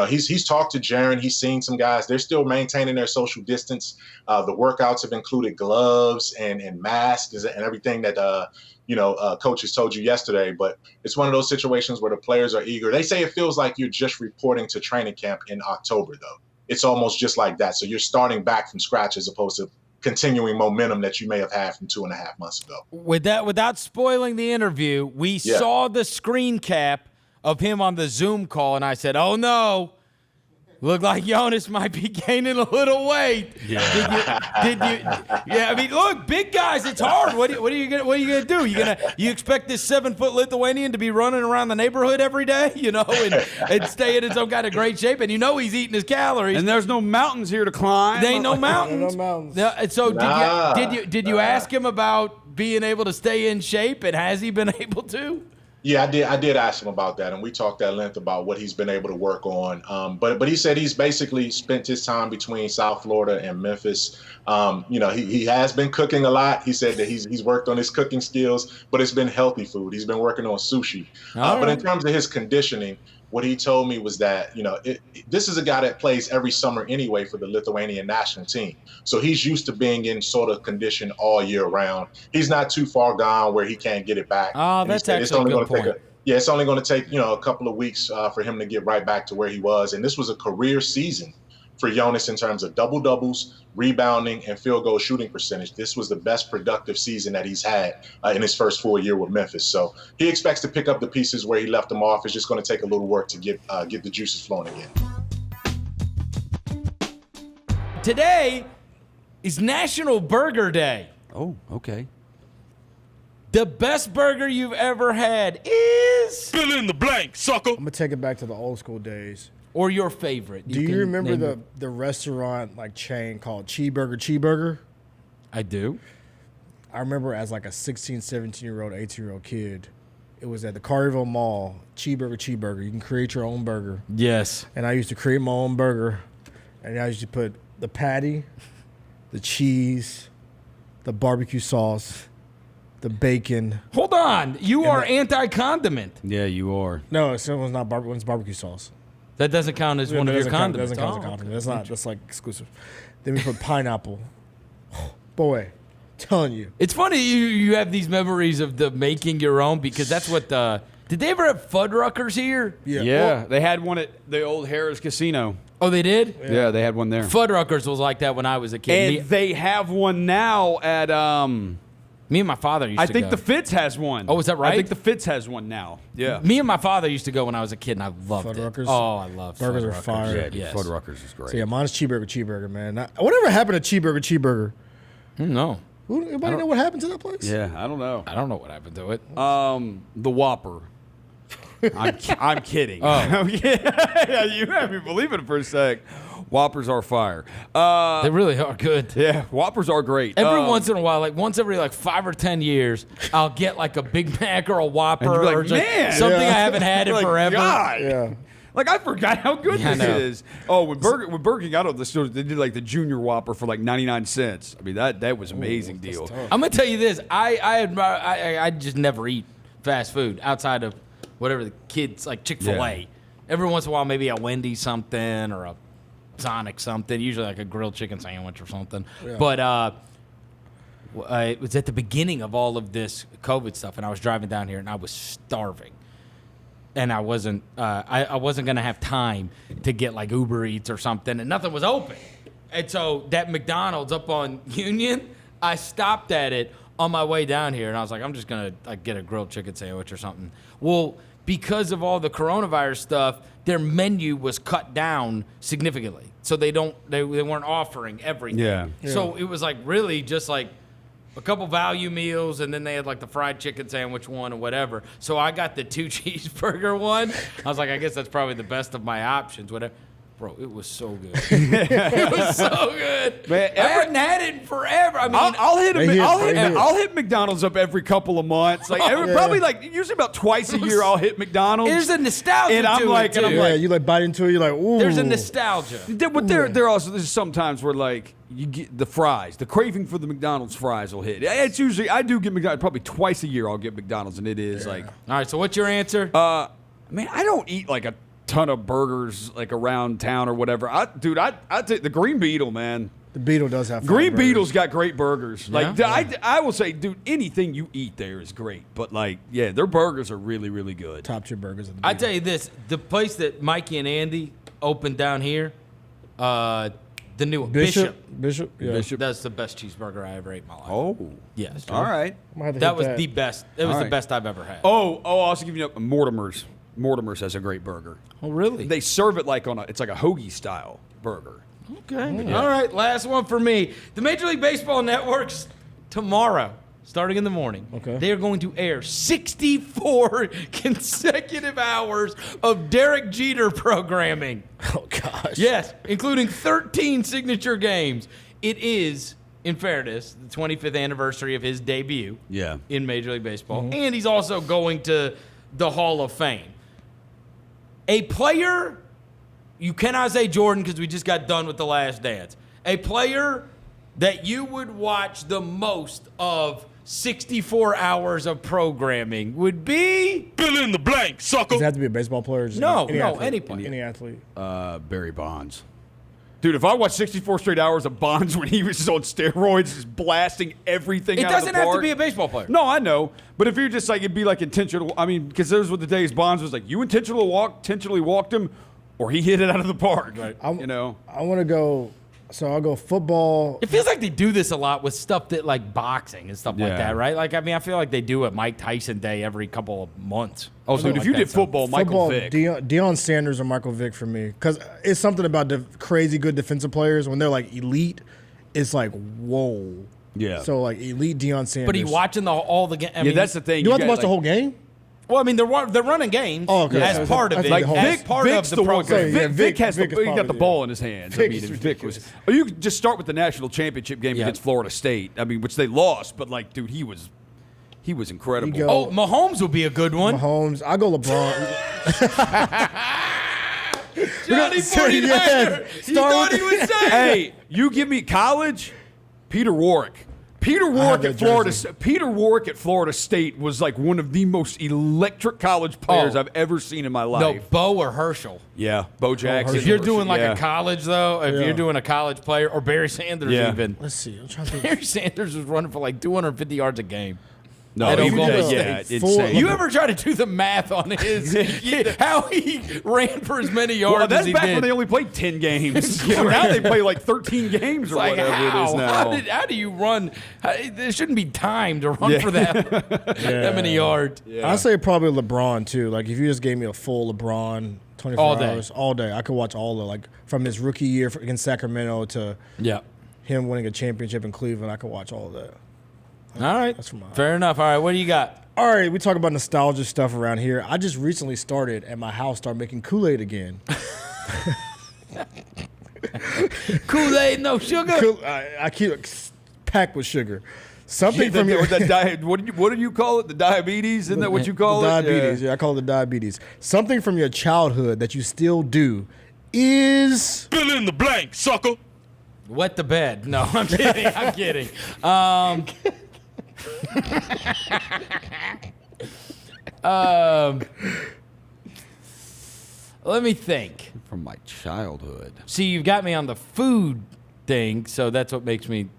Speaker 5: he's talked to Jaren. He's seen some guys. They're still maintaining their social distance. The workouts have included gloves and masks and everything that, coaches told you yesterday. But it's one of those situations where the players are eager. They say it feels like you're just reporting to training camp in October, though. It's almost just like that. So you're starting back from scratch as opposed to continuing momentum that you may have had from 2.5 months ago.
Speaker 2: Without spoiling the interview, we saw the screen cap of him on the Zoom call, and I said, oh, no. Looked like Jonas might be gaining a little weight. Yeah. Did you? Yeah. I mean, look, big guys, it's hard. What are you gonna do? You expect this 7-foot Lithuanian to be running around the neighborhood every day, and stay in some kind of great shape, and he's eating his calories.
Speaker 4: And there's no mountains here to climb.
Speaker 2: There ain't no mountains. So did you ask him about being able to stay in shape, and has he been able to?
Speaker 5: Yeah, I did ask him about that, and we talked at length about what he's been able to work on. But he said he's basically spent his time between South Florida and Memphis. He has been cooking a lot. He said that he's worked on his cooking skills, but it's been healthy food. He's been working on sushi. But in terms of his conditioning, what he told me was that, this is a guy that plays every summer anyway for the Lithuanian national team. So he's used to being in sort of condition all year round. He's not too far gone where he can't get it back.
Speaker 2: Oh, that's actually a good point.
Speaker 5: It's only going to take, a couple of weeks for him to get right back to where he was. And this was a career season for Jonas in terms of double-doubles, rebounding, and field goal shooting percentage. This was the best productive season that he's had in his first full year with Memphis. So he expects to pick up the pieces where he left them off. It's just going to take a little work to get the juices flowing again.
Speaker 2: Today is National Burger Day.
Speaker 4: Oh, okay.
Speaker 2: The best burger you've ever had is
Speaker 1: Fill in the blank, sucker.
Speaker 3: I'm gonna take it back to the old school days.
Speaker 2: or your favorite.
Speaker 3: Do you remember
Speaker 2: name
Speaker 3: the restaurant like chain called Cheeseburger?
Speaker 2: I do.
Speaker 3: I remember as like a 16, 17-year-old, 18-year-old kid, it was at the Carterville Mall, Cheeseburger. You can create your own burger.
Speaker 2: Yes.
Speaker 3: And I used to create my own burger. And I used to put the patty, the cheese, the barbecue sauce, the bacon.
Speaker 2: Hold on. You are anti-condiment.
Speaker 4: Yeah, you are.
Speaker 3: No, it was not barbecue. It's barbecue sauce.
Speaker 2: That doesn't count as one of your condiments.
Speaker 3: Doesn't count as a condiment. That's like exclusive. Then we put pineapple. Boy, telling you.
Speaker 2: It's funny you have these memories of the making your own because that's what the. Did they ever have Fuddruckers here?
Speaker 3: Yeah.
Speaker 4: Yeah, they had one at the old Harris Casino.
Speaker 2: Oh, they did?
Speaker 4: Yeah, they had one there.
Speaker 2: Fuddruckers was like that when I was a kid.
Speaker 4: And they have one now at
Speaker 2: Me and my father used to go.
Speaker 4: I think the Fitz has one.
Speaker 2: Oh, is that right?
Speaker 4: I think the Fitz has one now. Yeah.
Speaker 2: Me and my father used to go when I was a kid, and I loved
Speaker 3: Fuddruckers?
Speaker 2: it. Oh, I love
Speaker 3: Burgers
Speaker 2: Fuddruckers.
Speaker 3: are fire.
Speaker 2: Yes.
Speaker 4: Fuddruckers is great.
Speaker 3: So yeah, mine's Cheeseburger, man. Whatever happened to Cheeseburger?
Speaker 2: No.
Speaker 3: Anybody know what happened to that place?
Speaker 4: Yeah, I don't know.
Speaker 2: I don't know what happened to it.
Speaker 4: The Whopper. I'm kidding.
Speaker 2: Oh.
Speaker 4: Yeah, you had me believe it for a sec. Whoppers are fire.
Speaker 2: They really are good.
Speaker 4: Yeah, Whoppers are great.
Speaker 2: Every once in a while, like once every 5 or 10 years, I'll get like a Big Mac or a Whopper
Speaker 4: And you're like,
Speaker 2: or just
Speaker 4: "Man."
Speaker 2: something
Speaker 3: Yeah.
Speaker 2: I haven't had in
Speaker 4: Like,
Speaker 2: forever.
Speaker 4: God.
Speaker 3: Yeah.
Speaker 4: Like, I forgot how good
Speaker 2: Yeah, I
Speaker 4: this
Speaker 2: know.
Speaker 4: is. Oh, with Burger King, I don't know the stores, they did like the Junior Whopper for like 99 cents. I mean, that was an amazing deal.
Speaker 2: I'm gonna tell you this: I just never eat fast food outside of whatever the kids like Chick-fil-A.
Speaker 4: Yeah.
Speaker 2: Every once in a while, maybe a Wendy's something or a Sonic something. Usually like a grilled chicken sandwich or something.
Speaker 3: Yeah.
Speaker 2: But it was at the beginning of all of this COVID stuff, and I was driving down here, and I was starving. And I wasn't gonna have time to get like Uber Eats or something, and nothing was open. And so that McDonald's up on Union, I stopped at it on my way down here, and I was like, I'm just gonna get a grilled chicken sandwich or something. Well, because of all the coronavirus stuff, their menu was cut down significantly, so they weren't offering everything.
Speaker 4: Yeah.
Speaker 2: So it was like really just like a couple value meals, and then they had like the fried chicken sandwich one or whatever. So I got the 2 cheeseburger one. I was like, I guess that's probably the best of my options, whatever. Bro, it was so good. It was so good.
Speaker 4: Man,
Speaker 2: I hadn't had it in forever. I mean,
Speaker 4: I'll hit McDonald's up every couple of months. Like probably usually about twice a year I'll hit McDonald's.
Speaker 2: there's a nostalgia
Speaker 4: And I'm
Speaker 2: to
Speaker 4: like-
Speaker 2: it,
Speaker 4: and I'm
Speaker 2: too.
Speaker 4: like-
Speaker 3: Yeah, you like bite into it, you're like, ooh.
Speaker 2: There's a nostalgia.
Speaker 4: But there also there's sometimes where like you get the fries, the craving for the McDonald's fries will hit. It's usually I do get McDonald's probably twice a year. I'll get McDonald's, and it is like,
Speaker 2: All right, so what's your answer?
Speaker 4: man, I don't eat like a ton of burgers like around town or whatever. I take the Green Beetle, man.
Speaker 3: The Beetle does have
Speaker 4: Green
Speaker 3: burgers.
Speaker 4: Beetle's got great burgers. Like
Speaker 2: Yeah?
Speaker 4: I will say, dude, anything you eat there is great. But like, yeah, their burgers are really, really good.
Speaker 3: Top tier burgers. At the
Speaker 2: I
Speaker 3: Beetle.
Speaker 2: tell you this: the place that Mikey and Andy opened down here, the new one, Bishop.
Speaker 3: Yeah.
Speaker 4: Bishop.
Speaker 2: That's the best cheeseburger I ever ate in my life.
Speaker 4: Oh,
Speaker 2: Yes.
Speaker 4: all right.
Speaker 3: I might have to
Speaker 2: That
Speaker 3: hit
Speaker 2: was the best. It was
Speaker 4: All
Speaker 2: the
Speaker 4: right.
Speaker 2: best I've ever had.
Speaker 4: Oh, I'll also give you up Mortimer's. Mortimer's has a great burger.
Speaker 2: Oh, really?
Speaker 4: They serve it like it's like a hoagie style burger.
Speaker 2: Okay. All right. Last one for me. The Major League Baseball Network's tomorrow, starting in the morning.
Speaker 3: Okay.
Speaker 2: They are going to air 64 consecutive hours of Derek Jeter programming.
Speaker 3: Oh, gosh.
Speaker 2: Yes, including 13 signature games. It is, in fairness, the 25th anniversary of his debut
Speaker 4: Yeah.
Speaker 2: in Major League Baseball. And he's also going to the Hall of Fame. A player, you cannot say Jordan because we just got done with The Last Dance. A player that you would watch the most of 64 hours of programming would be...
Speaker 1: Fill in the blank, sucker.
Speaker 3: Does it have to be a baseball player? Or just
Speaker 2: No,
Speaker 3: any
Speaker 2: no,
Speaker 3: athlete?
Speaker 2: any player.
Speaker 3: Any athlete.
Speaker 4: Barry Bonds. Dude, if I watched 64 straight hours of Bonds when he was just on steroids, just blasting everything
Speaker 2: It
Speaker 4: out of the
Speaker 2: doesn't have to
Speaker 4: park-
Speaker 2: be a baseball player.
Speaker 4: No, I know. But if you're just like, it'd be like intentional. I mean, because those were the days Bonds was like, you intentionally walked him, or he hit it out of the park. Right.
Speaker 3: I want to go. So I'll go football.
Speaker 2: It feels like they do this a lot with stuff that like boxing and stuff like
Speaker 4: Yeah.
Speaker 2: that, right? Like, I mean, I feel like they do it Mike Tyson Day every couple of months.
Speaker 4: Oh, so
Speaker 2: Something
Speaker 4: if you
Speaker 2: like
Speaker 4: did
Speaker 2: that, so-
Speaker 4: football, Michael
Speaker 3: Football,
Speaker 4: Vick.
Speaker 3: Deion Sanders or Michael Vick for me. Because it's something about the crazy good defensive players when they're like elite. It's like, whoa.
Speaker 4: Yeah.
Speaker 3: So like elite Deion Sanders.
Speaker 2: But he watching all the game.
Speaker 4: Yeah, that's the thing.
Speaker 3: You have to watch the whole game?
Speaker 2: Well, I mean, they're running games as part of it.
Speaker 3: Like
Speaker 2: Vic, part of the program.
Speaker 4: Vic has
Speaker 3: Vic
Speaker 4: he got the ball in his hands.
Speaker 3: Vic
Speaker 4: I mean,
Speaker 3: is
Speaker 4: Vic was. Or you could just start with the national championship game against Florida State. I mean, which they lost, but like, dude, he was incredible.
Speaker 2: Oh, Mahomes would be a good one.
Speaker 3: Mahomes, I go LeBron.
Speaker 2: Johnny 49er. He thought he was safe.
Speaker 4: Hey, you give me college, Peter Warwick. Peter Warwick at Florida State was like one of the most electric college players I've ever seen in my life.
Speaker 2: No, Bo or Herschel.
Speaker 4: Yeah, Bo Jackson.
Speaker 2: If you're doing like a college though, if you're doing a college player or Barry Sanders even.
Speaker 3: Let's see. I'm trying to think.
Speaker 2: Barry Sanders was running for like 250 yards a game.
Speaker 4: No, insane.
Speaker 2: You ever try to do the math on his how he ran for as many yards
Speaker 4: well, that's
Speaker 2: as he
Speaker 4: back
Speaker 2: did?
Speaker 4: when they only played 10 games. Now they play like 13 games or whatever it is now.
Speaker 2: How do you run? There shouldn't be time to run for that many yards.
Speaker 3: Yeah. I'd say probably LeBron too. Like if you just gave me a full LeBron 24 hours all day, I could watch all of like from his rookie year against Sacramento to him winning a championship in Cleveland. I could watch all of that.
Speaker 2: All right.
Speaker 3: That's from
Speaker 2: fair enough. All right, what do you got?
Speaker 3: All right, we talk about nostalgia stuff around here. I just recently started at my house, making Kool-Aid again.
Speaker 2: Kool-Aid, no sugar?
Speaker 3: I keep it packed with sugar. Something from your
Speaker 4: what do you call it? The diabetes? Isn't that what you call
Speaker 3: the
Speaker 4: it?
Speaker 3: Diabetes. Yeah, I call it the diabetes. Something from your childhood that you still do is
Speaker 1: fill in the blank, sucker.
Speaker 2: Wet the bed. No, I'm kidding. I'm kidding. Let me think.
Speaker 4: From my childhood.
Speaker 2: See, you've got me on the food thing, so that's what makes me.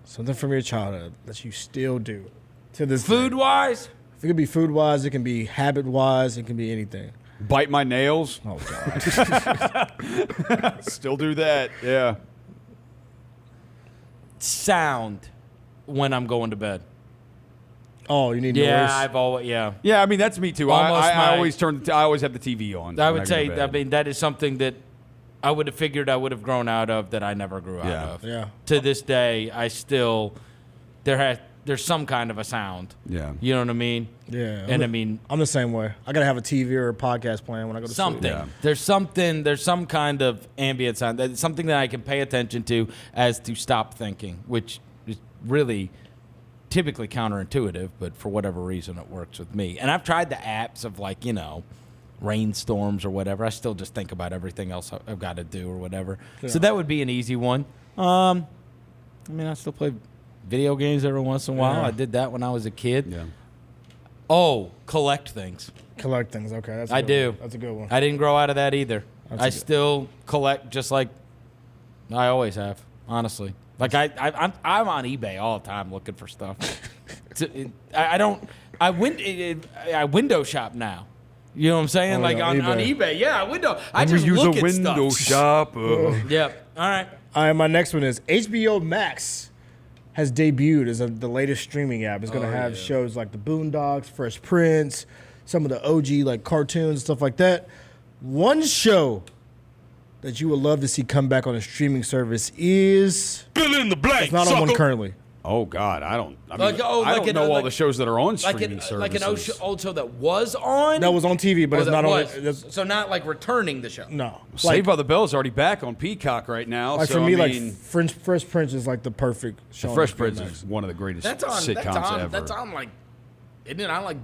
Speaker 3: Something from your childhood that you still do to this
Speaker 2: food-wise?
Speaker 3: If it could be food-wise, it can be habit-wise, it can be anything.
Speaker 4: Bite my nails.
Speaker 3: Oh, God.
Speaker 4: Still do that. Yeah.
Speaker 2: Sound when I'm going to bed.
Speaker 3: Oh, you need noise?
Speaker 2: I've always,
Speaker 4: Yeah, I mean, that's me too. I always have the TV on.
Speaker 2: I would say, I mean, that is something that I would have figured I would have grown out of that I never grew out of.
Speaker 3: Yeah.
Speaker 2: To this day, I still, there's some kind of a sound.
Speaker 4: Yeah.
Speaker 2: You know what I mean?
Speaker 3: Yeah.
Speaker 2: And
Speaker 3: I'm the same way. I got to have a TV or a podcast playing when I go to
Speaker 2: something.
Speaker 3: sleep. Yeah.
Speaker 2: There's some kind of ambient sound. That's something that I can pay attention to as to stop thinking, which is really typically counterintuitive, but for whatever reason it works with me. And I've tried the apps of like, rainstorms or whatever. I still just think about everything else I've got to do or whatever. Yeah. So that would be an easy one. I mean, I still play video games every once in a while. I did that when I was a kid.
Speaker 4: Yeah.
Speaker 2: Oh, collect things.
Speaker 3: Collect things. Okay, that's
Speaker 2: I do.
Speaker 3: One. That's a good one.
Speaker 2: I didn't grow out of that either. I still collect just like I always have, honestly. Like I'm on eBay all the time looking for stuff. I window shop now. You know what I'm saying? Like on eBay. Yeah, I just look at stuff.
Speaker 4: Window shop.
Speaker 2: Yep. All right.
Speaker 3: All right, my next one is HBO Max has debuted as the latest streaming app. It's going to have shows like The Boondocks, Fresh Prince, some of the OG like cartoons, stuff like that. One show that you would love to see come back on a streaming service is
Speaker 1: fill in the blank.
Speaker 3: It's not on one currently.
Speaker 4: Oh God, I don't know all the shows that are on streaming services.
Speaker 2: Like an old show that was on.
Speaker 3: That was on TV, but it's not on.
Speaker 2: So not like returning the show.
Speaker 3: No,
Speaker 4: Saved by the Bell is already back on Peacock right now.
Speaker 3: Like
Speaker 4: so
Speaker 3: for me,
Speaker 4: I mean,
Speaker 3: like Fresh Prince is like the perfect show.
Speaker 4: Fresh Prince is one of the greatest sitcoms ever.
Speaker 2: That's on like, isn't it on like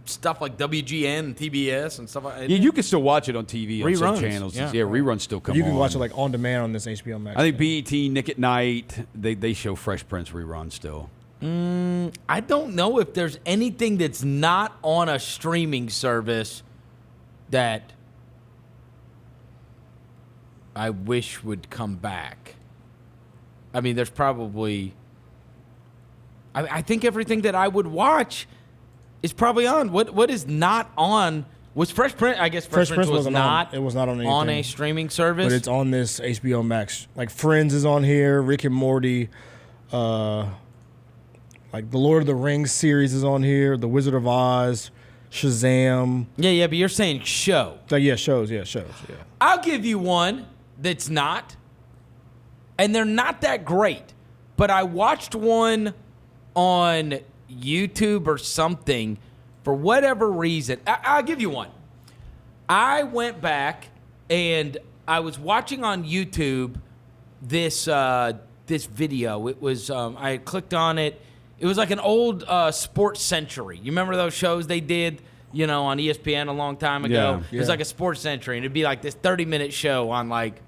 Speaker 2: stuff like WGN and TBS and stuff like that?
Speaker 4: Yeah, you can still watch it on TV on some
Speaker 2: Reruns,
Speaker 4: channels.
Speaker 2: yeah.
Speaker 4: Reruns still come on.
Speaker 3: You can watch it like on demand on this HBO Max.
Speaker 4: I think BET, Nick at Night, they show Fresh Prince reruns still.
Speaker 2: I don't know if there's anything that's not on a streaming service that I wish would come back. I mean, there's probably... I think everything that I would watch is probably on. What is not on... Was Fresh Prince... I guess Fresh Prince was not...
Speaker 3: It was not on anything.
Speaker 2: On a streaming service.
Speaker 3: But it's on this HBO Max. Like Friends is on here, Rick and Morty, like the Lord of the Rings series is on here, The Wizard of Oz, Shazam.
Speaker 2: Yeah, but you're saying show.
Speaker 3: Shows.
Speaker 2: I'll give you one that's not. and they're not that great. But I watched one on YouTube or something for whatever reason. I'll give you one. I went back and I was watching on YouTube this video. It was I clicked on it. It was like an old Sports Century. You remember those shows they did, on ESPN a long time ago? Yeah. It was like a Sports Century, and it'd be like this 30-minute show on like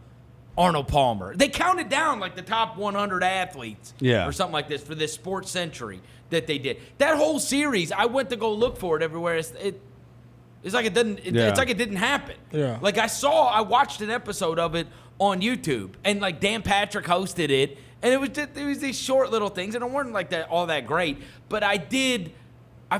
Speaker 2: Arnold Palmer. They counted down like the top 100 athletes or something like this for this Sports Century that they did. That whole series, I went to go look for it everywhere. It's like it didn't. It's like it didn't happen. Yeah. Like I watched an episode of it on YouTube, and like Dan Patrick hosted it, and it was these short little things, and it weren't like that all that great. But I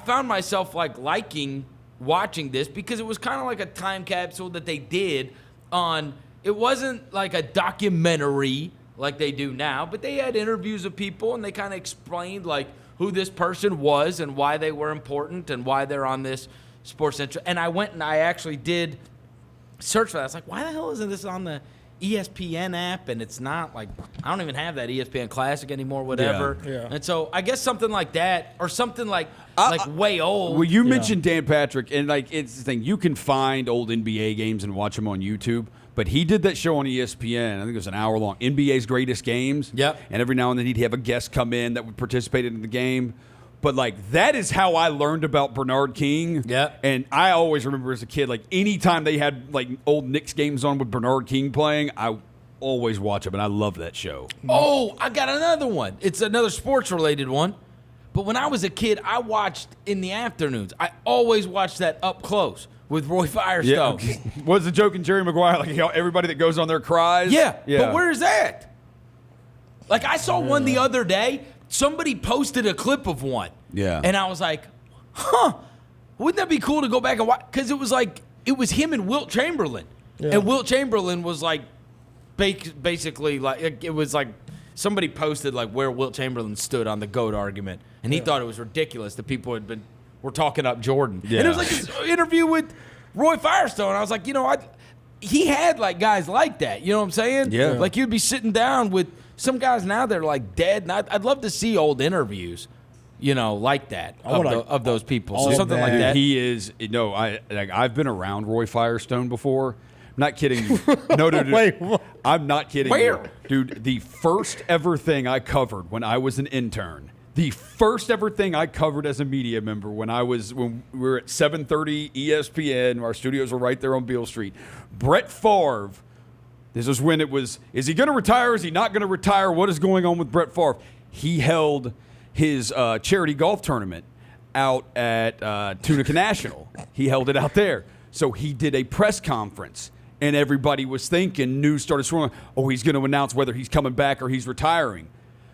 Speaker 2: found myself like liking watching this because it was kind of like a time capsule that they did on. It wasn't like a documentary like they do now, but they had interviews of people, and they kind of explained like who this person was and why they were important and why they're on this Sports Center. And I went and I actually did search for that. I was like, why the hell isn't this on the ESPN app? And it's not like, I don't even have that ESPN Classic anymore, whatever. Yeah. And so I guess something like that, or something like way old.
Speaker 4: Well, you mentioned Dan Patrick, and like it's the thing, you can find old NBA games and watch them on YouTube. But he did that show on ESPN. I think it was an hour long. NBA's Greatest Games.
Speaker 2: Yep.
Speaker 4: And every now and then he'd have a guest come in that would participate in the game. But, like, that is how I learned about Bernard King.
Speaker 2: Yeah.
Speaker 4: And I always remember as a kid, like, anytime they had, like, old Knicks games on with Bernard King playing, I always watch them, and I love that show.
Speaker 2: Oh, I got another one. It's another sports-related one. But when I was a kid, I watched in the afternoons. I always watched that Up Close with Roy Firestone.
Speaker 4: Yeah. What's the joke in Jerry Maguire? Like, everybody that goes on there cries?
Speaker 2: Yeah. But where is that? Like, I saw one the other day. Somebody posted a clip of one.
Speaker 4: Yeah.
Speaker 2: And I was like, wouldn't that be cool to go back and watch? Because it was him and Wilt Chamberlain. Yeah. And Wilt Chamberlain was like, basically, like, it was like somebody posted like where Wilt Chamberlain stood on the GOAT argument. And he thought it was ridiculous that people were talking up Jordan. Yeah. And it was like this interview with Roy Firestone. I was like, he had like guys like that. You know what I'm saying?
Speaker 4: Yeah.
Speaker 2: Like you'd be sitting down with some guys now that are like dead. And I'd love to see old interviews, like that of those people. So something like that.
Speaker 4: He is, I've been around Roy Firestone before. I'm not kidding you. No, dude.
Speaker 3: Wait, what?
Speaker 4: I'm not kidding you. Dude, the first ever thing I covered when I was an intern, the first ever thing I covered as a media member when we were at 730 ESPN, our studios were right there on Beale Street. Brett Favre, this was when it was, is he going to retire? Is he not going to retire? What is going on with Brett Favre? He held his charity golf tournament out at Tunica National. He held it out there. So he did a press conference, and everybody was thinking, news started swirling, he's going to announce whether he's coming back or he's retiring.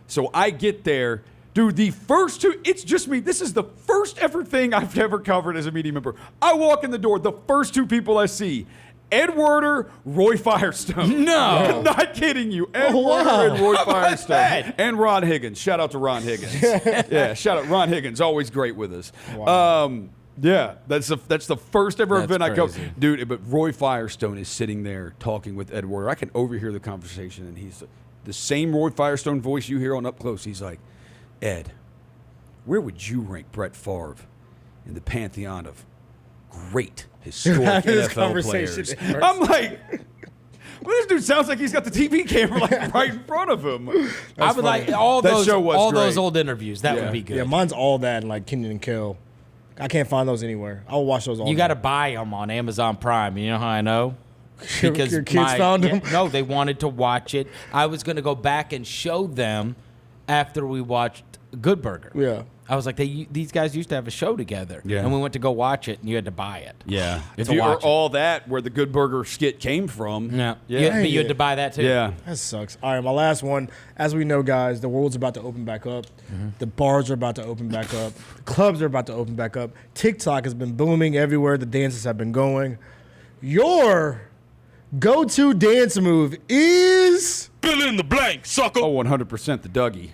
Speaker 4: So I get there. Dude, the first two, it's just me. This is the first ever thing I've ever covered as a media member. I walk in the door, the first two people I see, Ed Werder, Roy Firestone.
Speaker 2: No.
Speaker 4: I'm not kidding you. Ed Werder and Roy Firestone. And Ron Higgins. Shout out to Ron Higgins. Yeah, shout out. Ron Higgins, always great with us. Wow. Yeah, that's the first ever event I covered. Dude, but Roy Firestone is sitting there talking with Ed Werder. I can overhear the conversation, and he's the same Roy Firestone voice you hear on Up Close. He's like, Ed, where would you rank Brett Favre in the pantheon of great historic NFL players? I'm like, well, this dude sounds like he's got the TV camera like right in front of him.
Speaker 2: I would like all those old interviews. That would be good.
Speaker 3: Yeah, mine's all that and like Kenan and Kel. I can't find those anywhere. I will watch those all.
Speaker 2: You got to buy them on Amazon Prime. You know how I know?
Speaker 3: Because your kids found them?
Speaker 2: No, they wanted to watch it. I was going to go back and show them after we watched Good Burger.
Speaker 3: Yeah.
Speaker 2: I was like, these guys used to have a show together. Yeah. And we went to go watch it, and you had to buy it.
Speaker 4: Yeah. If you all that, where the Good Burger skit came from.
Speaker 2: Yeah. You had to buy that, too.
Speaker 4: Yeah.
Speaker 3: That sucks. All right, my last one. As we know, guys, the world's about to open back up. Mm-hmm. The bars are about to open back up. The clubs are about to open back up. TikTok has been booming everywhere. The dances have been going. Your go-to dance move is...
Speaker 1: Fill in the blank, sucker.
Speaker 4: Oh, 100% the Dougie.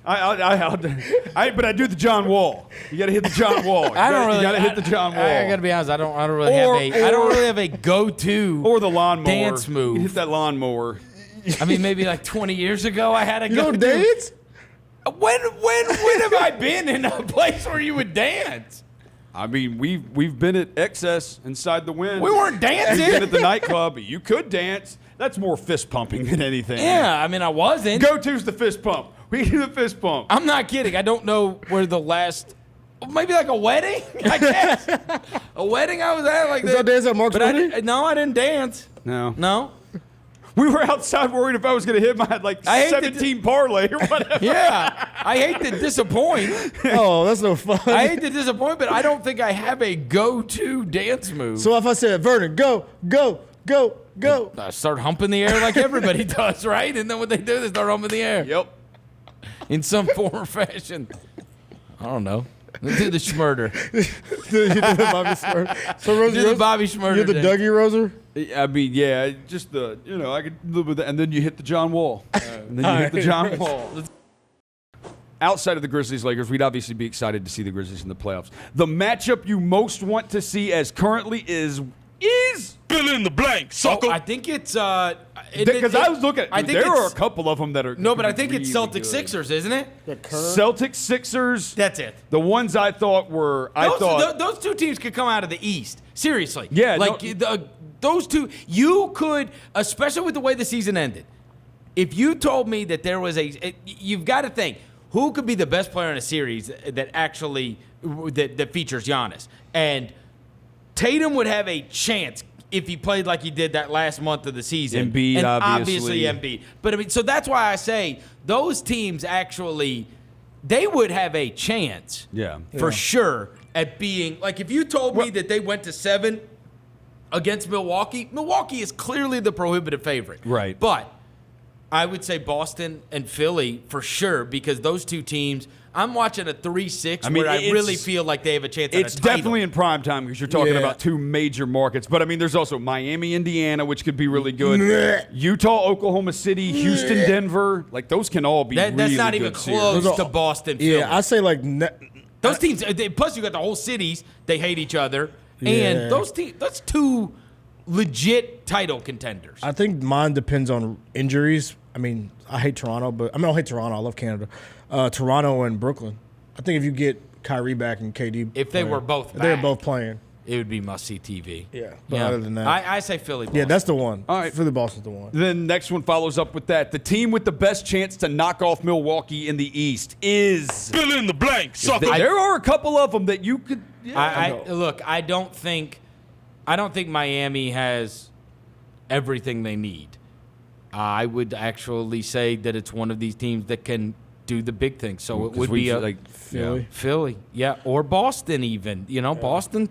Speaker 4: But I do the John Wall. You got to hit the John Wall. You got to hit the John Wall.
Speaker 2: I got to be honest. I don't really have a go-to
Speaker 4: or the lawnmower
Speaker 2: dance move.
Speaker 4: You hit that lawnmower.
Speaker 2: I mean, maybe like 20 years ago I had a
Speaker 3: You don't
Speaker 2: go-to.
Speaker 3: dance?
Speaker 2: When have I been in a place where you would dance?
Speaker 4: I mean, we've been at Excess inside the Wind.
Speaker 2: We weren't
Speaker 4: We've been
Speaker 2: dancing.
Speaker 4: at the nightclub. You could dance. That's more fist pumping than anything.
Speaker 2: Yeah, I mean, I wasn't.
Speaker 4: Go-to's the fist pump. We do the fist pump.
Speaker 2: I'm not kidding. I don't know where the last, maybe like a wedding, I guess. A wedding I was at like
Speaker 3: Did y'all dance at Mark's
Speaker 2: but I
Speaker 3: wedding?
Speaker 2: didn't, no, I didn't dance.
Speaker 4: No.
Speaker 2: No.
Speaker 4: We were outside worried if I was going to hit my
Speaker 2: I hate
Speaker 4: 17 parlay or whatever.
Speaker 2: Yeah, I hate to disappoint.
Speaker 3: Oh, that's no fun.
Speaker 2: I hate to disappoint, but I don't think I have a go-to dance move.
Speaker 3: So if I said, Vernon, go, go, go, go.
Speaker 2: I start humping the air like everybody does, right? And then what they do, they start humping the air
Speaker 4: Yep.
Speaker 2: in some form or fashion. I don't know. Do the schmurder.
Speaker 3: You do the Bobby Schmurder. So Rosie,
Speaker 2: Do the Bobby Schmurder.
Speaker 3: you're the
Speaker 2: dance.
Speaker 3: Dougie Roser?
Speaker 4: I mean, yeah, just I could live with that. And then you hit the John Wall. And then you hit the John Wall. Outside of the Grizzlies-Lakers, we'd obviously be excited to see the Grizzlies in the playoffs. The matchup you most want to see as currently is
Speaker 1: Fill in the blank, sucker.
Speaker 2: I think it's
Speaker 4: because I was looking at
Speaker 2: I think
Speaker 4: there are a
Speaker 2: it's-
Speaker 4: couple of them that are
Speaker 2: No, but I think it's
Speaker 4: really
Speaker 2: Celtics
Speaker 4: good.
Speaker 2: Sixers, isn't it?
Speaker 4: Celtics Sixers.
Speaker 2: That's it.
Speaker 4: The ones I thought were
Speaker 2: Those two teams could come out of the East. Seriously.
Speaker 4: Yeah,
Speaker 2: Like those two, you could, especially with the way the season ended. If you told me that there was you've got to think who could be the best player in a series that actually that features Giannis, and Tatum would have a chance if he played like he did that last month of the season.
Speaker 4: Embiid,
Speaker 2: and
Speaker 4: obviously.
Speaker 2: Embiid. But I mean, so that's why I say those teams actually, they would have a chance.
Speaker 4: Yeah.
Speaker 2: For sure at being, like if you told me that they went to 7 against Milwaukee is clearly the prohibitive favorite.
Speaker 4: Right.
Speaker 2: But I would say Boston and Philly for sure, because those two teams, I'm watching a 3-6 where I really feel like they have a chance at a
Speaker 4: It's
Speaker 2: title.
Speaker 4: definitely in prime time because you're talking
Speaker 3: Yeah.
Speaker 4: about two major markets. But I mean, there's also Miami, Indiana, which could be really good. Utah, Oklahoma City, Houston, Denver. Like those can all be really
Speaker 2: That's not even
Speaker 4: good series.
Speaker 2: close
Speaker 3: Those
Speaker 2: to
Speaker 3: are-
Speaker 2: Boston, Philly.
Speaker 3: Yeah, I say like
Speaker 2: Those teams, plus you got the whole cities, they hate each other.
Speaker 3: Yeah.
Speaker 2: And those teams, that's two legit title contenders.
Speaker 3: I think mine depends on injuries. I mean, I hate Toronto, but I don't hate Toronto. I love Canada. Toronto and Brooklyn. I think if you get Kyrie back and KD,
Speaker 2: If they
Speaker 3: playing,
Speaker 2: were both
Speaker 3: if they were
Speaker 2: back.
Speaker 3: both playing.
Speaker 2: It would be must-see TV.
Speaker 3: Yeah, but other than that,
Speaker 2: I say Philly.
Speaker 3: yeah,
Speaker 2: Boston.
Speaker 3: that's the one.
Speaker 4: All right.
Speaker 3: Philly Boston's the one.
Speaker 4: Then next one follows up with that. The team with the best chance to knock off Milwaukee in the East is.
Speaker 1: Fill in the blank, sucker.
Speaker 4: There are a couple of them that you could.
Speaker 2: Look, I don't think Miami has everything they need. I would actually say that it's one of these teams that can do the big thing. So it would be
Speaker 3: Philly.
Speaker 2: Philly, yeah, or Boston even. You know, Boston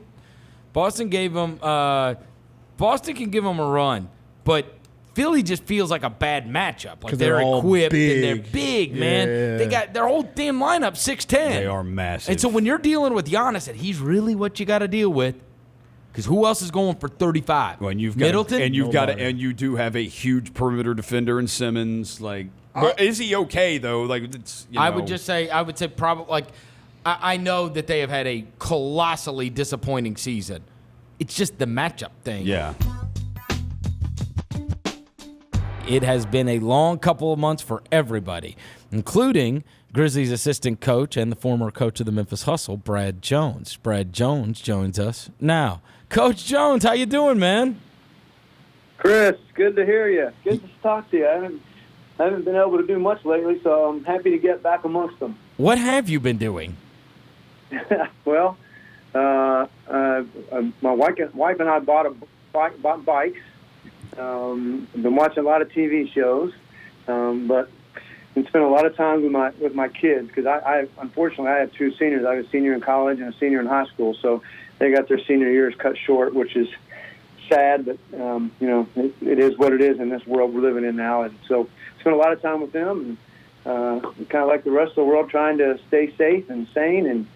Speaker 2: gave them. Boston can give them a run, but Philly just feels like a bad matchup. Like
Speaker 3: 'Cause
Speaker 2: they're
Speaker 3: they're all
Speaker 2: equipped and they're
Speaker 3: big.
Speaker 2: big, man.
Speaker 3: Yeah.
Speaker 2: They got their whole damn lineup 6'10".
Speaker 4: They are massive.
Speaker 2: And so when you're dealing with Giannis, and he's really what you got to deal with, because who else is going for 35?
Speaker 4: Well, and you've got
Speaker 2: Middleton,
Speaker 4: and you've got
Speaker 3: Nobody.
Speaker 4: and you do have a huge perimeter defender in Simmons. Like, but is he okay though? Like, it's.
Speaker 2: I would say probably like I know that they have had a colossally disappointing season. It's just the matchup thing.
Speaker 4: Yeah.
Speaker 2: It has been a long couple of months for everybody, including Grizzlies assistant coach and the former coach of the Memphis Hustle, Brad Jones. Brad Jones joins us now. Coach Jones, how you doing, man?
Speaker 6: Chris, good to hear you. Good to talk to you. I haven't been able to do much lately, so I'm happy to get back amongst them.
Speaker 2: What have you been doing?
Speaker 6: Well, my wife and I bought bikes. I've been watching a lot of TV shows, but and spent a lot of time with my kids because I unfortunately I have two seniors. I have a senior in college and a senior in high school, so they got their senior years cut short, which is sad, but it is what it is in this world we're living in now. And so spent a lot of time with them, and kind of like the rest of the world, trying to stay safe and sane and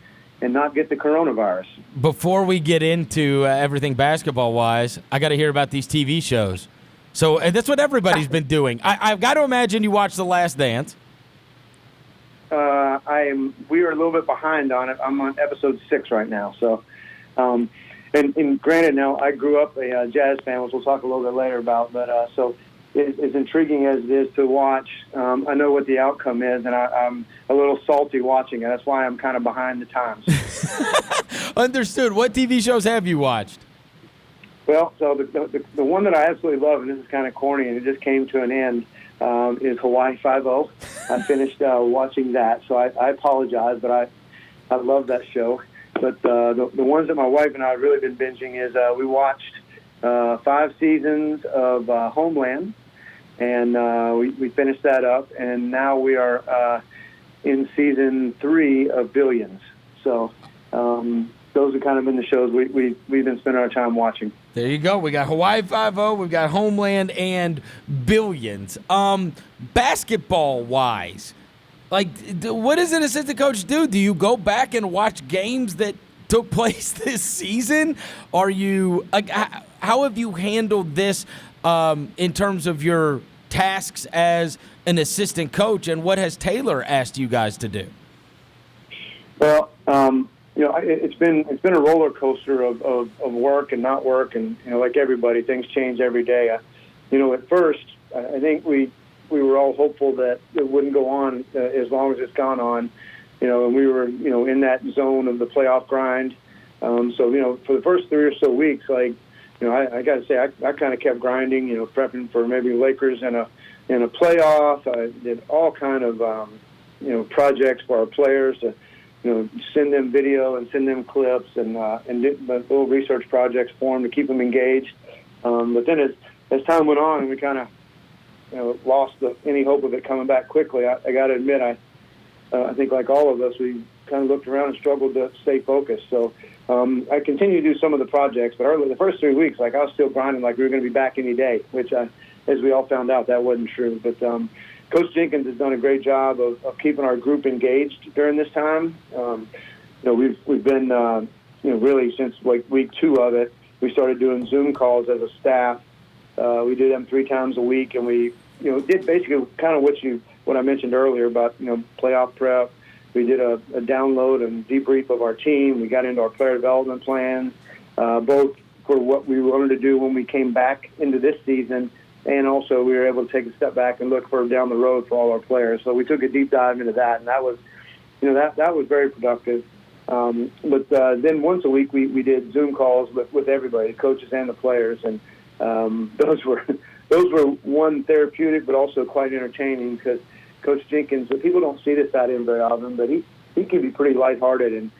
Speaker 6: not get the coronavirus.
Speaker 2: Before we get into everything basketball-wise, I got to hear about these TV shows. So that's what everybody's been doing. I've got to imagine you watched The Last Dance.
Speaker 6: We are a little bit behind on it. I'm on episode 6 right now. So, and granted, now I grew up a jazz fan, which we'll talk a little bit later about. But so as intriguing as it is to watch, I know what the outcome is, and I'm a little salty watching it. That's why I'm kind of behind the times.
Speaker 2: Understood. What TV shows have you watched?
Speaker 6: Well, so the one that I absolutely love, and this is kind of corny, and it just came to an end, is Hawaii Five-0. I finished watching that, so I apologize, but I love that show. But the ones that my wife and I have really been binging is we watched 5 seasons of Homeland, and we finished that up, and now we are in season 3 of Billions. So those have kind of been the shows we've been spending our time watching.
Speaker 2: There you go. We got Hawaii Five-0, we've got Homeland, and Billions. Basketball-wise, like, what does an assistant coach do? Do you go back and watch games that took place this season? Are you like, how have you handled this in terms of your tasks as an assistant coach, and what has Taylor asked you guys to do?
Speaker 6: Well, it's been a roller coaster of work and not work, and like everybody, things change every day. At first, I think we were all hopeful that it wouldn't go on as long as it's gone on, and we were in that zone of the playoff grind. So for the first 3 or so weeks, like I got to say I kind of kept grinding, prepping for maybe Lakers in a playoff. I did all kind of projects for our players to send them video and send them clips and did little research projects for them to keep them engaged. But then as time went on and we kind of lost any hope of it coming back quickly, I got to admit I think like all of us, we kind of looked around and struggled to stay focused. So I continue to do some of the projects, but the first 3 weeks, like I was still grinding like we were going to be back any day, which as we all found out, that wasn't true. But Coach Jenkins has done a great job of keeping our group engaged during this time. We've been really since like week 2 of it, we started doing Zoom calls as a staff. We do them 3 times a week, and we did basically kind of what I mentioned earlier about playoff prep. We did a download and debrief of our team. We got into our player development plans, both for what we wanted to do when we came back into this season, and also we were able to take a step back and look for down the road for all our players. So we took a deep dive into that, and that was, that was very productive. But then once a week we did Zoom calls with everybody, the coaches and the players, and those were one therapeutic but also quite entertaining because Coach Jenkins, people don't see this side of him very often, but he can be pretty lighthearted, and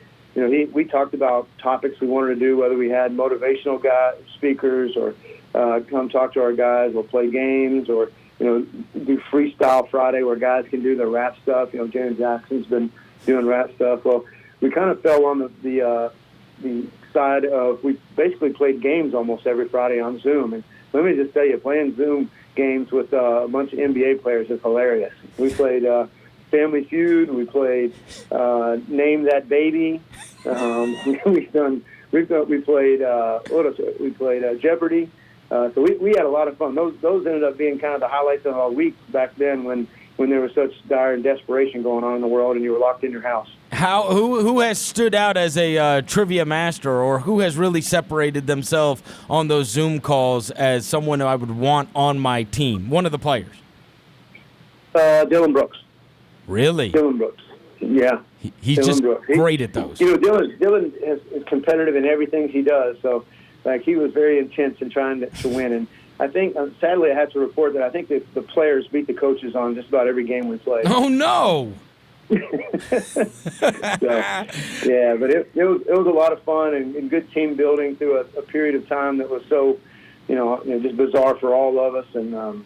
Speaker 6: we talked about topics we wanted to do, whether we had motivational speakers or come talk to our guys or play games or do Freestyle Friday where guys can do their rap stuff. Janet Jackson's been doing rap stuff. Well, we kind of fell on the side of we basically played games almost every Friday on Zoom. And let me just tell you, playing Zoom games with a bunch of NBA players is hilarious. We played Family Feud. We played Name That Baby. We played what else? We played Jeopardy. So we had a lot of fun. Those ended up being kind of the highlights of our week back then when there was such dire and desperation going on in the world and you were locked in your house.
Speaker 2: Who has stood out as a trivia master, or who has really separated themselves on those Zoom calls as someone I would want on my team? One of the players.
Speaker 6: Dylan Brooks.
Speaker 2: Really?
Speaker 6: Dylan Brooks. Yeah.
Speaker 2: He's
Speaker 6: Dylan
Speaker 2: just
Speaker 6: Brooks.
Speaker 2: great at those.
Speaker 6: Dylan is competitive in everything he does. So, like, he was very intense in trying to win. And I think, sadly, I have to report that I think that the players beat the coaches on just about every game we played.
Speaker 2: Oh, no.
Speaker 6: So, yeah, but it was a lot of fun and good team building through a period of time that was so, just bizarre for all of us. And,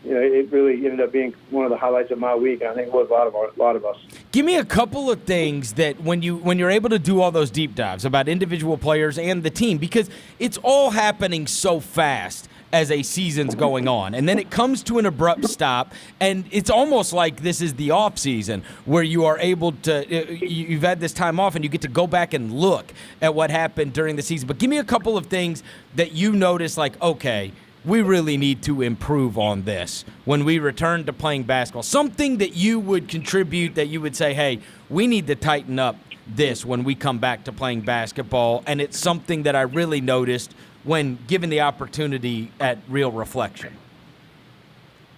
Speaker 6: it really ended up being one of the highlights of my week, and I think it was a lot of us.
Speaker 2: Give me a couple of things that when you're able to do all those deep dives about individual players and the team, because it's all happening so fast as a season's going on, and then it comes to an abrupt stop, and it's almost like this is the off season where you are able to you've had this time off and you get to go back and look at what happened during the season. But give me a couple of things that you notice, like, okay, we really need to improve on this when we return to playing basketball. Something that you would contribute, that you would say, hey, we need to tighten up this when we come back to playing basketball, and it's something that I really noticed when given the opportunity at real reflection.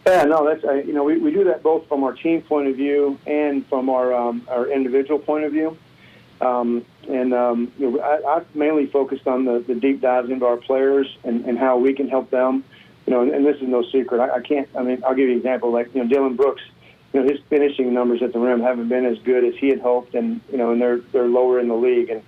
Speaker 6: Yeah, no, that's we do that both from our team point of view and from our individual point of view. I've mainly focused on the deep dives into our players and how we can help them. And this is no secret. I'll give you an example. Like, Dylan Brooks, his finishing numbers at the rim haven't been as good as he had hoped, and they're lower in the league. And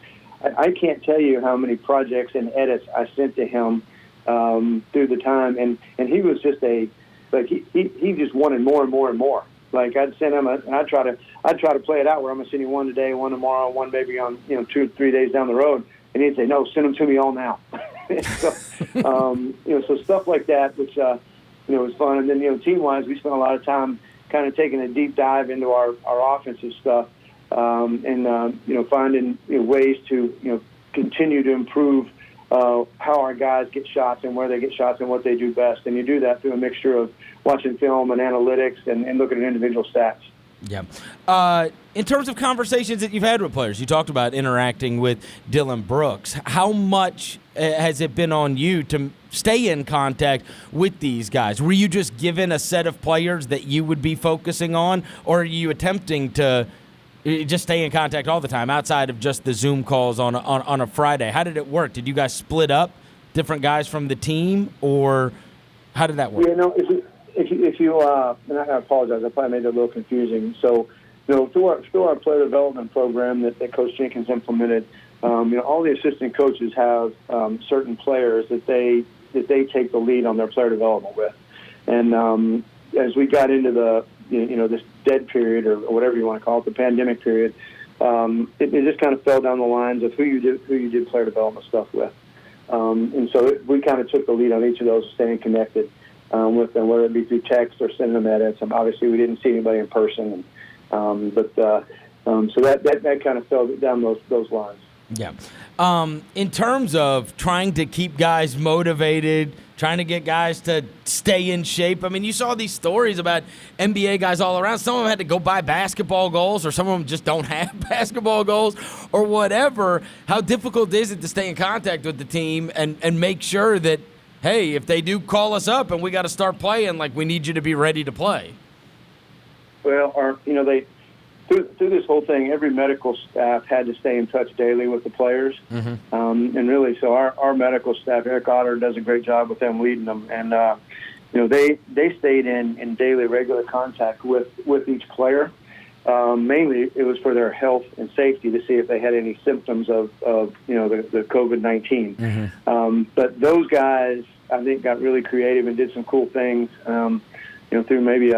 Speaker 6: I can't tell you how many projects and edits I sent to him through the time, and he was just he just wanted more and more and more. Like, I'd send him and I'd try to play it out where I'm gonna send you one today, one tomorrow, one maybe on 2 or 3 days down the road, and he'd say, no, send them to me all now. So so stuff like that, which was fun. And then team wise, we spent a lot of time kind of taking a deep dive into our offensive stuff, and finding ways to continue to improve how our guys get shots and where they get shots and what they do best. And you do that through a mixture of watching film and analytics and looking at individual stats.
Speaker 2: Yeah. In terms of conversations that you've had with players, you talked about interacting with Dylan Brooks. How much has it been on you to stay in contact with these guys? Were you just given a set of players that you would be focusing on, or are you attempting to just stay in contact all the time outside of just the Zoom calls on a Friday? How did it work? Did you guys split up different guys from the team, or how did that work?
Speaker 6: Yeah, no, if you and I apologize, I probably made it a little confusing. So, through our player development program that Coach Jenkins implemented, all the assistant coaches have certain players that they take the lead on their player development with. And as we got into this dead period, or whatever you want to call it, the pandemic period, it just kind of fell down the lines of who you did player development stuff with. And so we kind of took the lead on each of those, staying connected with them, whether it be through text or sending them edits. Obviously, we didn't see anybody in person, so that kind of fell down those lines.
Speaker 2: Yeah. In terms of trying to keep guys motivated, trying to get guys to stay in shape, I mean, you saw these stories about NBA guys all around. Some of them had to go buy basketball goals, or some of them just don't have basketball goals, or whatever. How difficult is it to stay in contact with the team and make sure that, hey, if they do call us up and we got to start playing, like, we need you to be ready to play?
Speaker 6: Well, through this whole thing, every medical staff had to stay in touch daily with the players. Mm-hmm. And really, so our medical staff, Eric Otter, does a great job with them, leading them. And, they stayed in daily, regular contact with each player. Mainly, it was for their health and safety, to see if they had any symptoms of the COVID-19. Mm-hmm. But those guys, I think, got really creative and did some cool things, through maybe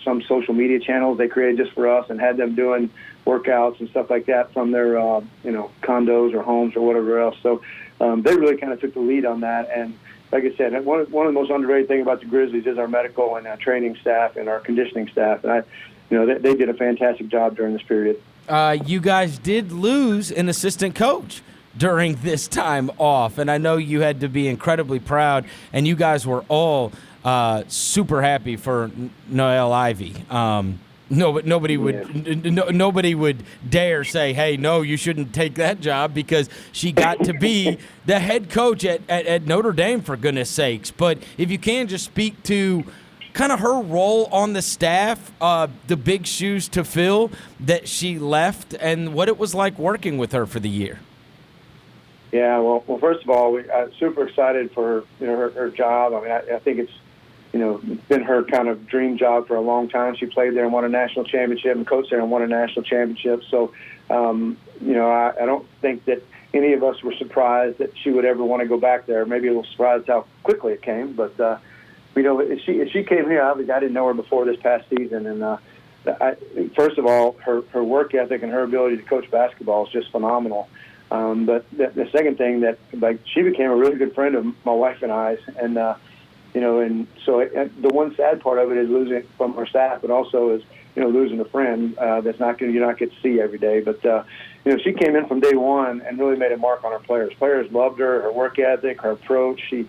Speaker 6: some social media channels they created just for us, and had them doing workouts and stuff like that from their condos or homes or whatever else. So they really kind of took the lead on that. And like I said, one of the most underrated thing about the Grizzlies is our medical and training staff and our conditioning staff. And they did a fantastic job during this period.
Speaker 2: You guys did lose an assistant coach during this time off, and I know you had to be incredibly proud, and you guys were all super happy for Noelle Ivey. Nobody would dare say, hey, no, you shouldn't take that job, because she got to be the head coach at Notre Dame, for goodness sakes. But if you can just speak to kind of her role on the staff, the big shoes to fill that she left, and what it was like working with her for the year.
Speaker 6: Yeah, well, first of all, I'm super excited for her job. I mean, I think it's been her kind of dream job for a long time. She played there and won a national championship, and coached there and won a national championship. So, I don't think that any of us were surprised that she would ever want to go back there. Maybe a little surprised how quickly it came, but if she came here, obviously I didn't know her before this past season, and first of all, her work ethic and her ability to coach basketball is just phenomenal. But the second thing, that she became a really good friend of my wife and I's, and and so the one sad part of it is losing from her staff, but also is losing a friend that's you're not get to see every day. But she came in from day one and really made a mark on our players. Players loved her work ethic, her approach. She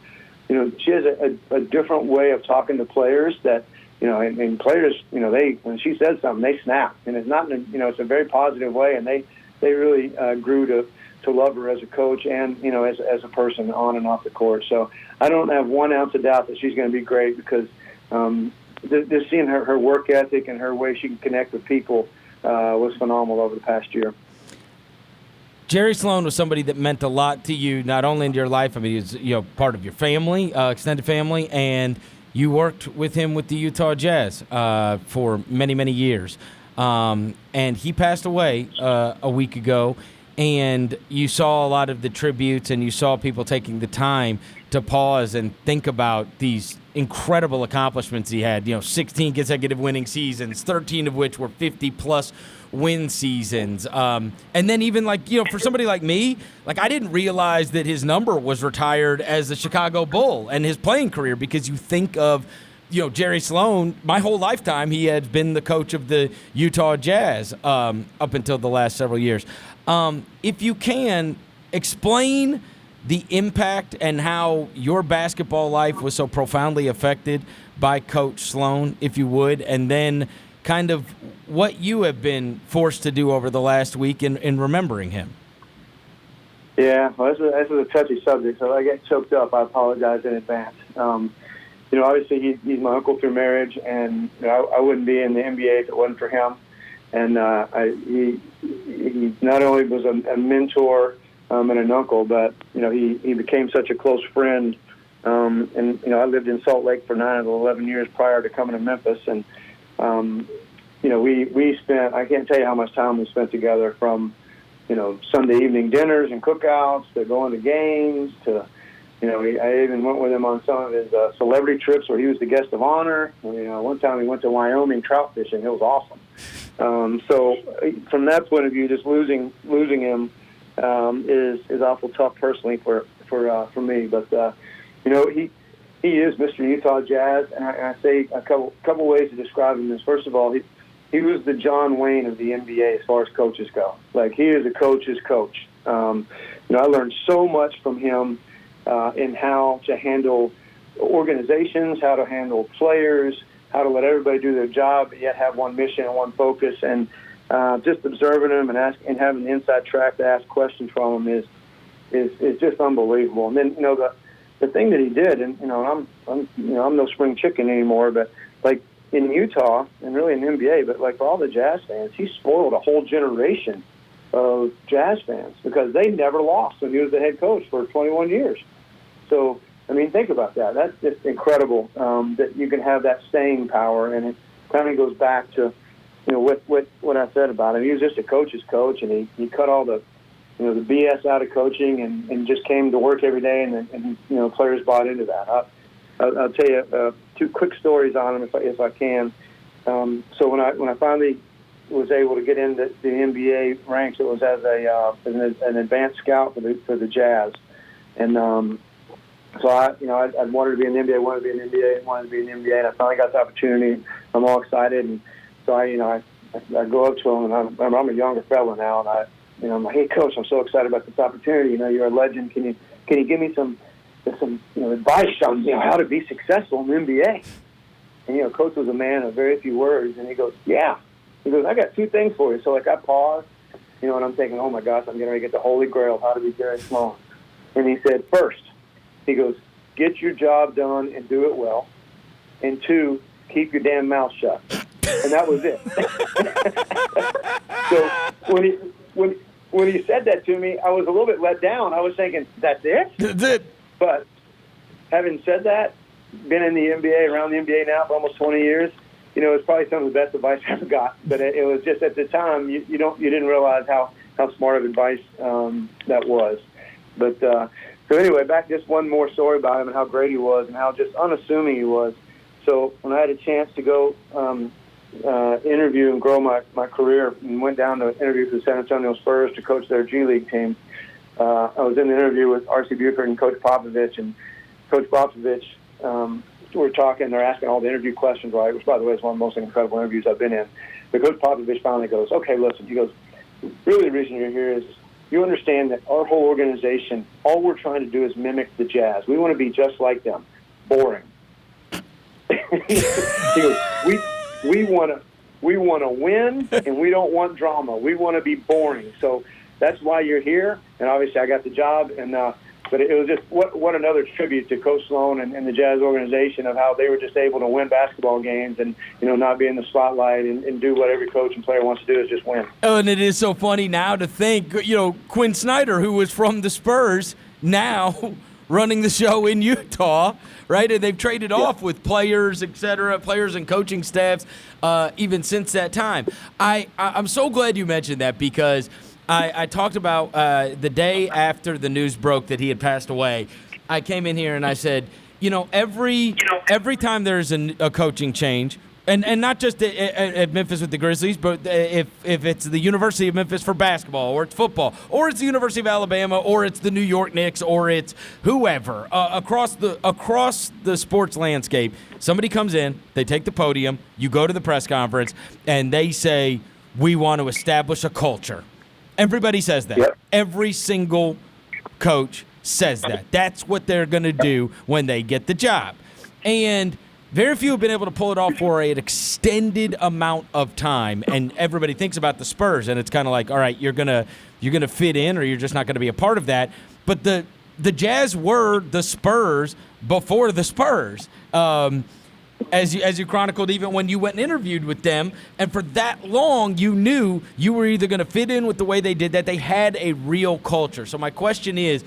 Speaker 6: has a different way of talking to players that. And players, when she says something, they snap, and it's not, it's a very positive way, and they really grew to love her as a coach and as a person on and off the court. So I don't have 1 ounce of doubt that she's going to be great, because just seeing her work ethic and her way she can connect with people was phenomenal over the past year.
Speaker 2: Jerry Sloan was somebody that meant a lot to you, not only in your life. I mean, he's part of your family, extended family, and you worked with him with the Utah Jazz for many, many years. And he passed away a week ago, and you saw a lot of the tributes, and you saw people taking the time to pause and think about these incredible accomplishments he had. 16 consecutive winning seasons, 13 of which were 50-plus win seasons. And then even for somebody like me, I didn't realize that his number was retired as a Chicago Bull and his playing career, because you think of, Jerry Sloan, my whole lifetime, he had been the coach of the Utah Jazz up until the last several years. If you can, explain the impact and how your basketball life was so profoundly affected by Coach Sloan, if you would, and then kind of what you have been forced to do over the last week in remembering him.
Speaker 6: Yeah, well, this is a touchy subject, so if I get choked up, I apologize in advance. Obviously he's my uncle through marriage, and I wouldn't be in the NBA if it wasn't for him. And he not only was a mentor and an uncle, but he became such a close friend. And I lived in Salt Lake for 9 of the 11 years prior to coming to Memphis, and we spent, I can't tell you how much time we spent together, from Sunday evening dinners and cookouts to going to games to I even went with him on some of his celebrity trips where he was the guest of honor. One time we went to Wyoming trout fishing. It was awesome. So from that point of view, just losing him is awful tough personally for me. But he is Mr. Utah Jazz, and I say a couple ways to describe him is, first of all, he was the John Wayne of the NBA as far as coaches go. He is a coach's coach. I learned so much from him in how to handle organizations, how to handle players, how to let everybody do their job, but yet have one mission and one focus. And just observing him and having the inside track to ask questions from him is just unbelievable. And then the thing that he did, and I'm no spring chicken anymore, but in Utah and really in the NBA, but for all the Jazz fans, he spoiled a whole generation of Jazz fans because they never lost when he was the head coach for 21 years. So, think about that. That's just incredible that you can have that staying power, and it kind of goes back to what I said about him. He was just a coach's coach, and he cut all the the BS out of coaching and just came to work every day, and players bought into that. I'll tell you 2 quick stories on him if I can. So when I finally was able to get into the NBA ranks, it was as an advanced scout for the Jazz, and so I wanted to be in the NBA, wanted to be in the NBA, and I finally got the opportunity. I'm all excited, and so I go up to him, and I'm a younger fella now, and I'm like, hey coach, I'm so excited about this opportunity. You're a legend. Can you give me some advice on how to be successful in the NBA? And coach was a man of very few words, and he goes, yeah. He goes, I got 2 things for you. So I paused, and I'm thinking, oh my gosh, I'm getting ready to get the holy grail of how to be Jerry Sloan. And he said, first, he goes, get your job done and do it well. And 2, keep your damn mouth shut. And that was it. So when he said that to me, I was a little bit let down. I was thinking, that's it?
Speaker 2: That's it.
Speaker 6: But having said that, been in the NBA, around the NBA now for almost 20 years, it's probably some of the best advice I ever got. But it was just at the time, you didn't realize how smart of advice that was. But so anyway, back just one more story about him and how great he was and how just unassuming he was. So when I had a chance to go interview and grow my career, and went down to interview for the San Antonio Spurs to coach their G League team, I was in the interview with R.C. Buford and Coach Popovich, and Coach Popovich, we're talking, they're asking all the interview questions, right, which, by the way, is one of the most incredible interviews I've been in. But Coach Popovich finally goes, okay, listen, he goes, really the reason you're here is you understand that our whole organization, all we're trying to do is mimic the Jazz. We want to be just like them. Boring. He goes, we want to win, and we don't want drama. We want to be boring. So that's why you're here. And obviously I got the job, and But it was just what another tribute to Coach Sloan and the Jazz organization of how they were just able to win basketball games and, not be in the spotlight and do what every coach and player wants to do is just win.
Speaker 2: Oh, and it is so funny now to think, Quinn Snyder, who was from the Spurs, now running the show in Utah, right? And they've traded off with players, et cetera, players and coaching staffs, even since that time. I'm so glad you mentioned that because I talked about the day after the news broke that he had passed away. I came in here and I said, every time there's a coaching change, and not just at Memphis with the Grizzlies, but if it's the University of Memphis for basketball, or it's football, or it's the University of Alabama, or it's the New York Knicks, or it's whoever across the sports landscape, somebody comes in, they take the podium, you go to the press conference, and they say, "We want to establish a culture." Everybody says that. Yep. Every single coach says that. That's what they're going to do when they get the job. And very few have been able to pull it off for an extended amount of time. And everybody thinks about the Spurs, and it's kind of like, all right, you're gonna fit in, or you're just not going to be a part of that. But the Jazz were the Spurs before the Spurs. As you chronicled, even when you went and interviewed with them, and for that long, you knew you were either going to fit in with the way they did that. They had a real culture. So my question is,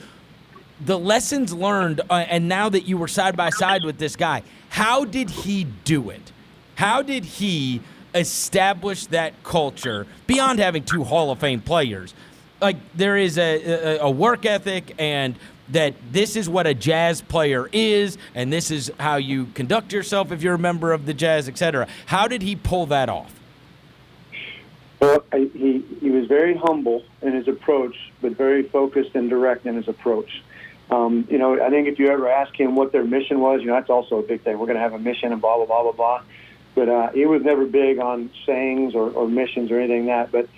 Speaker 2: the lessons learned, and now that you were side by side with this guy, how did he do it? How did he establish that culture beyond having two Hall of Fame players? Like, there is a work ethic, and that this is what a Jazz player is, and this is how you conduct yourself if you're a member of the Jazz, et cetera. How did he pull that off?
Speaker 6: Well, he was very humble in his approach, but very focused and direct in his approach. I think if you ever ask him what their mission was, that's also a big thing. We're going to have a mission and blah, blah, blah, blah, blah. But he was never big on sayings or missions or anything like that. But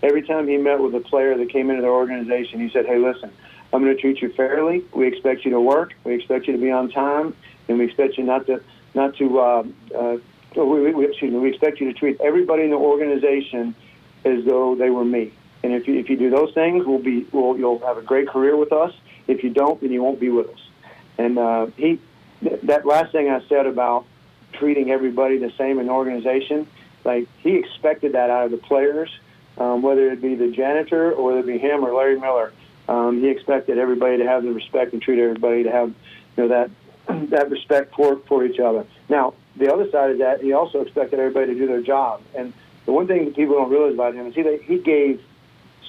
Speaker 6: every time he met with a player that came into their organization, he said, "Hey, listen, I'm going to treat you fairly. We expect you to work. We expect you to be on time, and we expect you we expect you to treat everybody in the organization as though they were me. And if you do those things, you'll have a great career with us. If you don't, then you won't be with us." And that last thing I said about treating everybody the same in the organization, like, he expected that out of the players, whether it be the janitor or whether it be him or Larry Miller. He expected everybody to have the respect and treat everybody to have that respect for each other. Now, the other side of that, he also expected everybody to do their job. And the one thing that people don't realize about him is he gave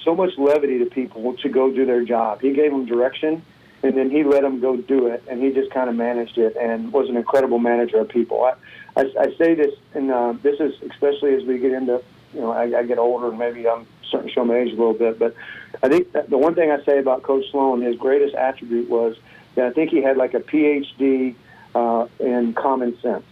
Speaker 6: so much levity to people to go do their job. He gave them direction, and then he let them go do it, and he just kind of managed it and was an incredible manager of people. I say this, and this is especially as we get into, I get older, and maybe I'm starting to show my age a little bit, but I think that the one thing I say about Coach Sloan, his greatest attribute was that I think he had like a PhD in common sense.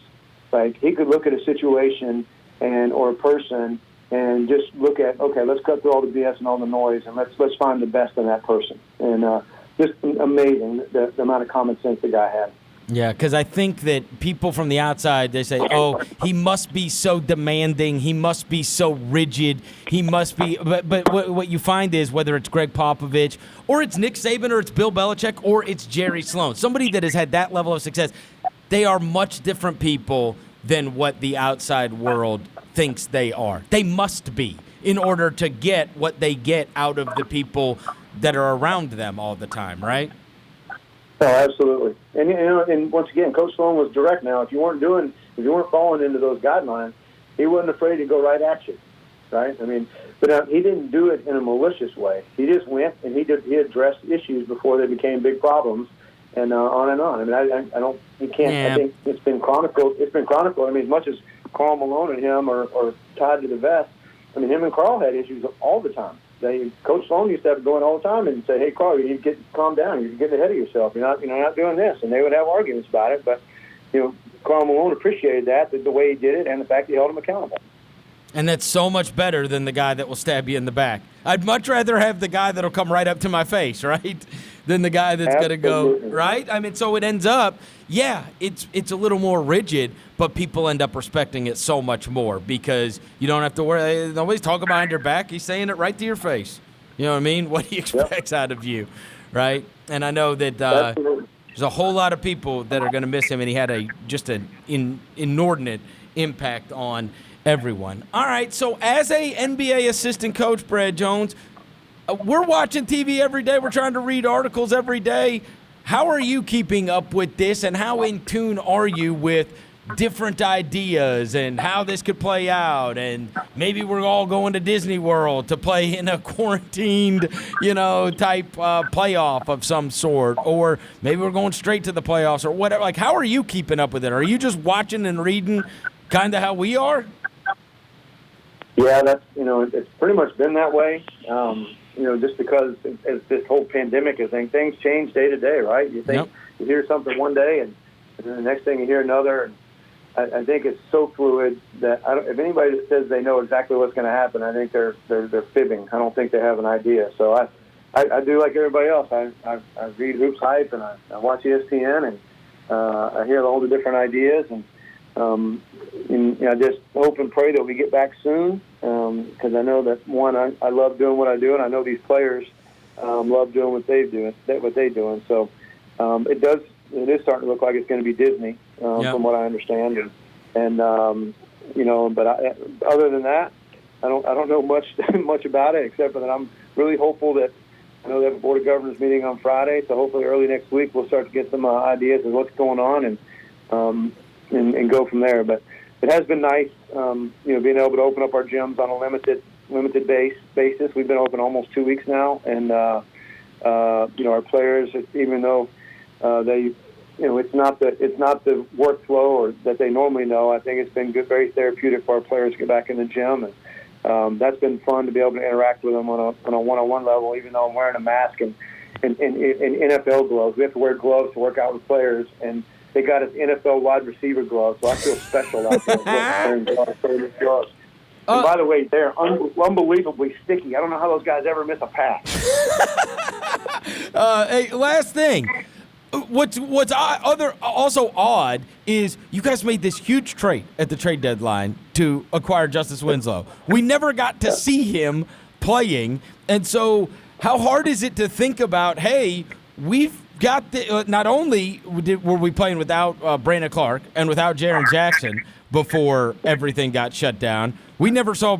Speaker 6: Like, he could look at a situation or a person and just look at, okay, let's cut through all the BS and all the noise, and let's find the best in that person. And just amazing the amount of common sense the guy had.
Speaker 2: Yeah, because I think that people from the outside, they say, "Oh, he must be so demanding. He must be so rigid. He must be." But what you find is, whether it's Greg Popovich or it's Nick Saban or it's Bill Belichick or it's Jerry Sloan, somebody that has had that level of success, they are much different people than what the outside world thinks they are. They must be, in order to get what they get out of the people that are around them all the time, right?
Speaker 6: Oh, absolutely. And and once again, Coach Sloan was direct. Now, if you weren't falling into those guidelines, he wasn't afraid to go right at you, right? I mean, but he didn't do it in a malicious way. He just went and he addressed issues before they became big problems, and on and on. I mean, I don't, you can't. Yeah. I think it's been chronicled. I mean, as much as Karl Malone and him are tied to the vest, I mean, him and Karl had issues all the time. Coach Sloan used to have to go in all the time and say, "Hey, Karl, you need to calm down. You're getting ahead of yourself. You're not doing this." And they would have arguments about it. But Karl Malone appreciated that, the way he did it, and the fact he held him accountable.
Speaker 2: And that's so much better than the guy that will stab you in the back. I'd much rather have the guy that'll come right up to my face, right, than the guy that's going to go, right? I mean, so it ends up, yeah, it's a little more rigid, but people end up respecting it so much more because you don't have to worry. Nobody's talking behind your back. He's saying it right to your face. You know what I mean? What he expects out of you. right? And I know that there's a whole lot of people that are going to miss him, and he had just an inordinate impact on everyone. All right, so as a NBA assistant coach, Brad Jones, we're watching TV every day. We're trying to read articles every day. How are you keeping up with this, and how in tune are you with different ideas and how this could play out? And maybe we're all going to Disney World to play in a quarantined, type playoff of some sort, or maybe we're going straight to the playoffs or whatever. Like, how are you keeping up with it? Are you just watching and reading kind of how we are?
Speaker 6: Yeah, that's, it's pretty much been that way. Just because as this whole pandemic is things change day to day, right? You think you hear something one day and then the next thing you hear another. And I think it's so fluid that if anybody says they know exactly what's going to happen, I think they're fibbing. I don't think they have an idea. So I do like everybody else. I read Hoops Hype and I watch ESPN and I hear all the different ideas and I just hope and pray that we get back soon because I know that I love doing what I do and I know these players love doing what they do. And so it is starting to look like it's going to be Disney from what I understand and but other than that I don't know much about it except for that I'm really hopeful that I know they have a Board of Governors meeting on Friday, so hopefully early next week we'll start to get some ideas of what's going on and go from there. But it has been nice, being able to open up our gyms on a limited basis. We've been open almost 2 weeks now, and our players, even though it's not the workflow or that they normally know, I think it's been good, very therapeutic for our players to get back in the gym, and that's been fun to be able to interact with them on a one-on-one level, even though I'm wearing a mask and NFL gloves. We have to wear gloves to work out with players, and they got us NFL wide receiver gloves, so I feel special out there wearing gloves. And by the way, they're unbelievably sticky. I don't know how those guys ever miss a pass.
Speaker 2: Hey, last thing. What's also odd is you guys made this huge trade at the trade deadline to acquire Justice Winslow. We never got to see him playing, and so how hard is it to think about, hey, we've got not only were we playing without Brandon Clark and without Jaren Jackson before everything got shut down, we never saw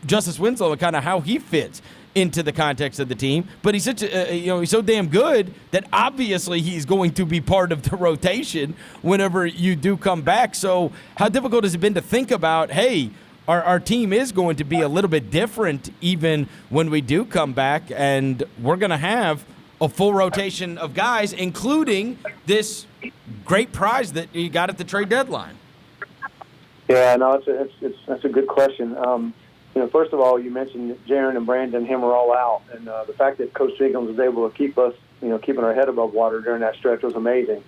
Speaker 2: Justice Winslow and kind of how he fits into the context of the team. But he's he's so damn good that obviously he's going to be part of the rotation whenever you do come back. So how difficult has it been to think about, hey, our team is going to be a little bit different even when we do come back, and we're going to have a full rotation of guys, including this great prize that you got at the trade deadline?
Speaker 6: Yeah, no, that's a good question. First of all, you mentioned that Jaren and Brandon, him are all out, and the fact that Coach Jenkins was able to keep us, keeping our head above water during that stretch was amazing.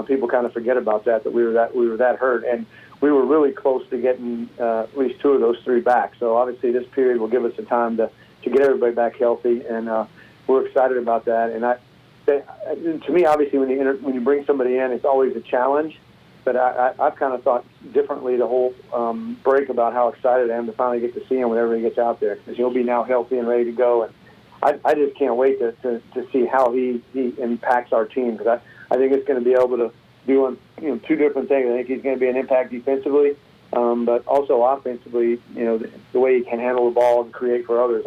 Speaker 6: People kind of forget about that we were that hurt, and we were really close to getting at least two of those three back. So obviously, this period will give us the time to get everybody back healthy, and we're excited about that. And to me, obviously, when you bring somebody in, it's always a challenge. But I've kind of thought differently the whole break about how excited I am to finally get to see him whenever he gets out there, because he'll be now healthy and ready to go. And I just can't wait to see how he impacts our team, because I think it's going to be able to do two different things. I think he's going to be an impact defensively, but also offensively. The way he can handle the ball and create for others.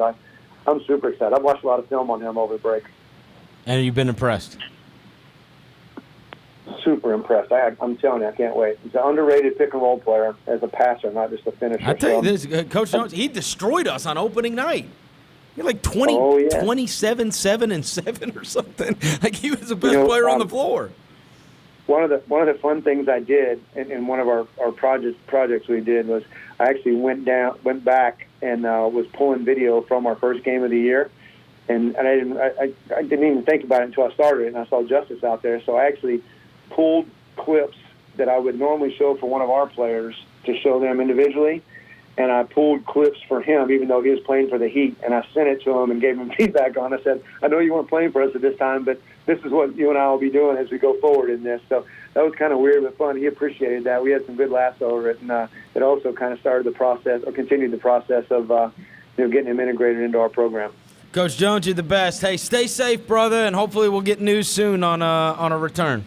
Speaker 6: I'm super excited. I've watched a lot of film on him over the break.
Speaker 2: And you've been impressed?
Speaker 6: Super impressed. I'm telling you, I can't wait. He's an underrated pick-and-roll player as a passer, not just a finisher.
Speaker 2: I tell you this, Coach Jones, he destroyed us on opening night. He had like 27, 7, and 7 or something. Like, he was the best player on the floor.
Speaker 6: One of the fun things I did in one of our projects we did was I actually went back and was pulling video from our first game of the year, and I didn't even think about it until I started, and I saw Justice out there, so I actually pulled clips that I would normally show for one of our players to show them individually, and I pulled clips for him, even though he was playing for the Heat, and I sent it to him and gave him feedback on it. I said, I know you weren't playing for us at this time, but this is what you and I will be doing as we go forward in this. So that was kind of weird but fun. He appreciated that. We had some good laughs over it, and it also kind of started the process, or continued the process of getting him integrated into our program.
Speaker 2: Coach Jones, you're the best. Hey, stay safe, brother, and hopefully we'll get news soon on a return.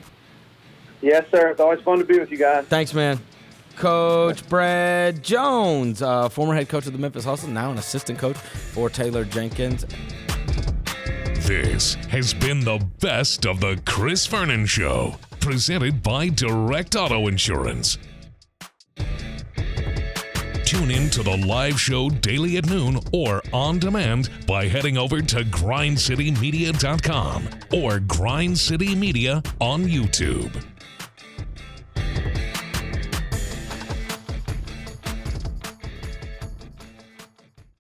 Speaker 6: Yes, sir. It's always fun to be with you guys.
Speaker 2: Thanks, man. Coach Brad Jones, former head coach of the Memphis Hustle, now an assistant coach for Taylor Jenkins.
Speaker 1: This has been the best of the Chris Vernon Show, presented by Direct Auto Insurance. Tune in to the live show daily at noon or on demand by heading over to grindcitymedia.com or Grind City Media on YouTube.